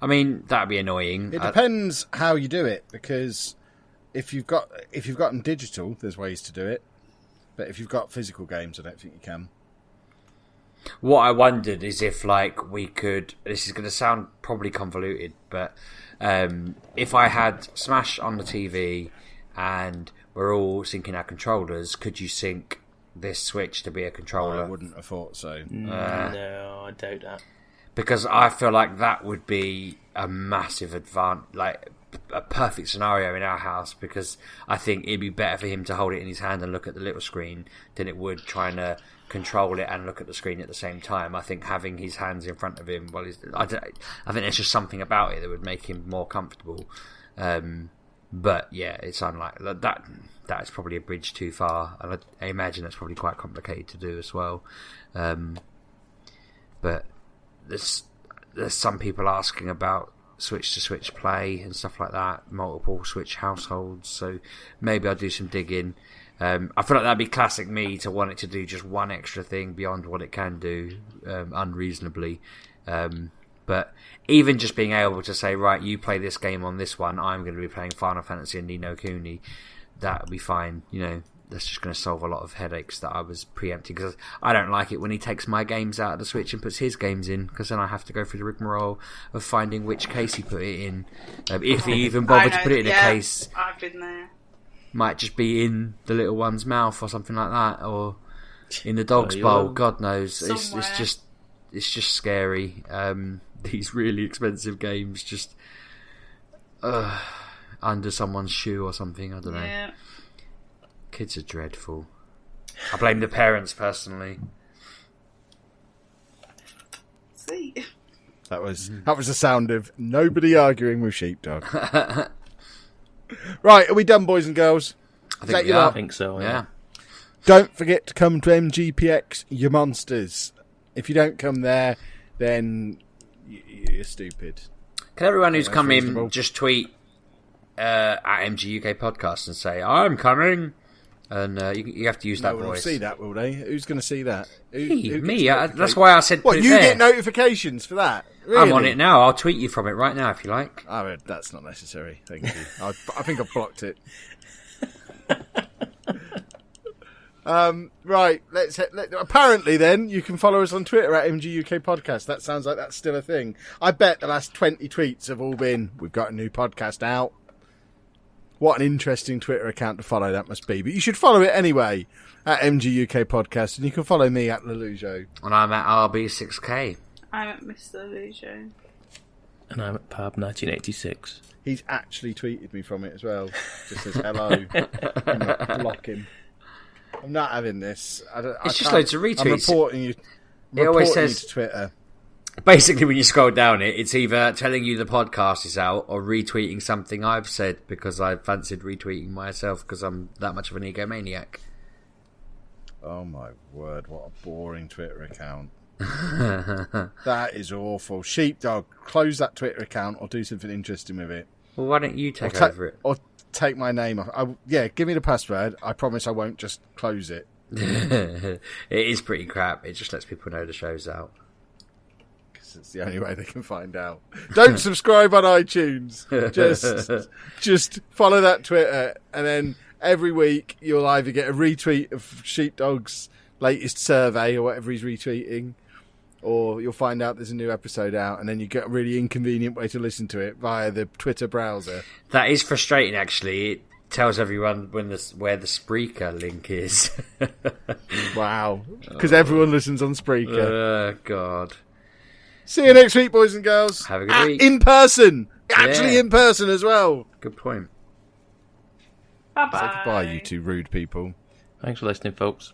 I mean, that'd be annoying. It depends how you do it, because if you've got them digital, there's ways to do it. But if you've got physical games, I don't think you can. What I wondered is if, like, we could... This is going to sound probably convoluted, but if I had Smash on the TV and we're all syncing our controllers, could you sync this Switch to be a controller? I wouldn't have thought so. No, I doubt that. Because I feel like that would be a massive like a perfect scenario in our house, because I think it'd be better for him to hold it in his hand and look at the little screen than it would trying to control it and look at the screen at the same time. I think having his hands in front of him, I think there's just something about it that would make him more comfortable. But yeah, it's unlikely. That is probably a bridge too far, and I imagine that's probably quite complicated to do as well. But there's some people asking about Switch to Switch play and stuff like that, multiple Switch households, so maybe I'll do some digging. I feel like that'd be classic me to want it to do just one extra thing beyond what it can do, unreasonably. But even just being able to say, right, you play this game on this one, I'm going to be playing Final Fantasy and Ni no Kuni, that would be fine. That's just going to solve a lot of headaches that I was preempting, because I don't like it when he takes my games out of the Switch and puts his games in, because then I have to go through the rigmarole of finding which case he put it in. If he even bothered to put it in a case, I've been there. Might just be in the little one's mouth or something like that, or in the dog's bowl. God knows. It's just scary. These really expensive games just under someone's shoe or something. I don't know. Yeah. Kids are dreadful. I blame the parents personally. See? That was the sound of nobody arguing with Sheepdog. Right, are we done, boys and girls? I think we are. I think so, yeah. Don't forget to come to MGPX, you monsters. If you don't come there, then you're stupid. Can everyone who's That's come reasonable. in just tweet at MGUK Podcast and say, I'm coming? And you have to use that No one will voice. see that, will they? Who's going to see that? Me. That's why I said What, put it you there. get notifications for that? Really? I'm on it now. I'll tweet you from it right now if you like. Oh, that's not necessary. Thank you. I think I've blocked it. Right. Apparently, then you can follow us on Twitter at MGUK Podcast. That sounds like that's still a thing. I bet the last 20 tweets have all been, "We've got a new podcast out." What an interesting Twitter account to follow that must be. But you should follow it anyway at MGUK Podcast, and you can follow me at Lelujo. And I'm at RB6K. I'm at Mr. Lujo. And I'm at Pab 1986. He's actually tweeted me from it as well. Just says hello. I'm not block him. I'm not having this. It's just loads of retweets. I'm reporting you. It always reporting says- you to Twitter. Basically, when you scroll down it's either telling you the podcast is out or retweeting something I've said because I fancied retweeting myself because I'm that much of an egomaniac. Oh my word! What a boring Twitter account. That is awful. Sheepdog, close that Twitter account or do something interesting with it. Well, why don't you take Or over it? Or take my name off. Give me the password. I promise I won't just close it. It is pretty crap. It just lets people know the show's out. Because it's the only way they can find out. Don't subscribe on iTunes. Just follow that Twitter, and then every week you'll either get a retweet of Sheepdog's latest survey or whatever he's retweeting, or you'll find out there's a new episode out, and then you get a really inconvenient way to listen to it via the Twitter browser. That is frustrating, actually. It tells everyone where the Spreaker link is. Wow. Because everyone listens on Spreaker. God. See you next week, boys and girls. Have a good week. In person. Actually Yeah. in person as well. Good point. Bye-bye. Say goodbye, you two rude people. Thanks for listening, folks.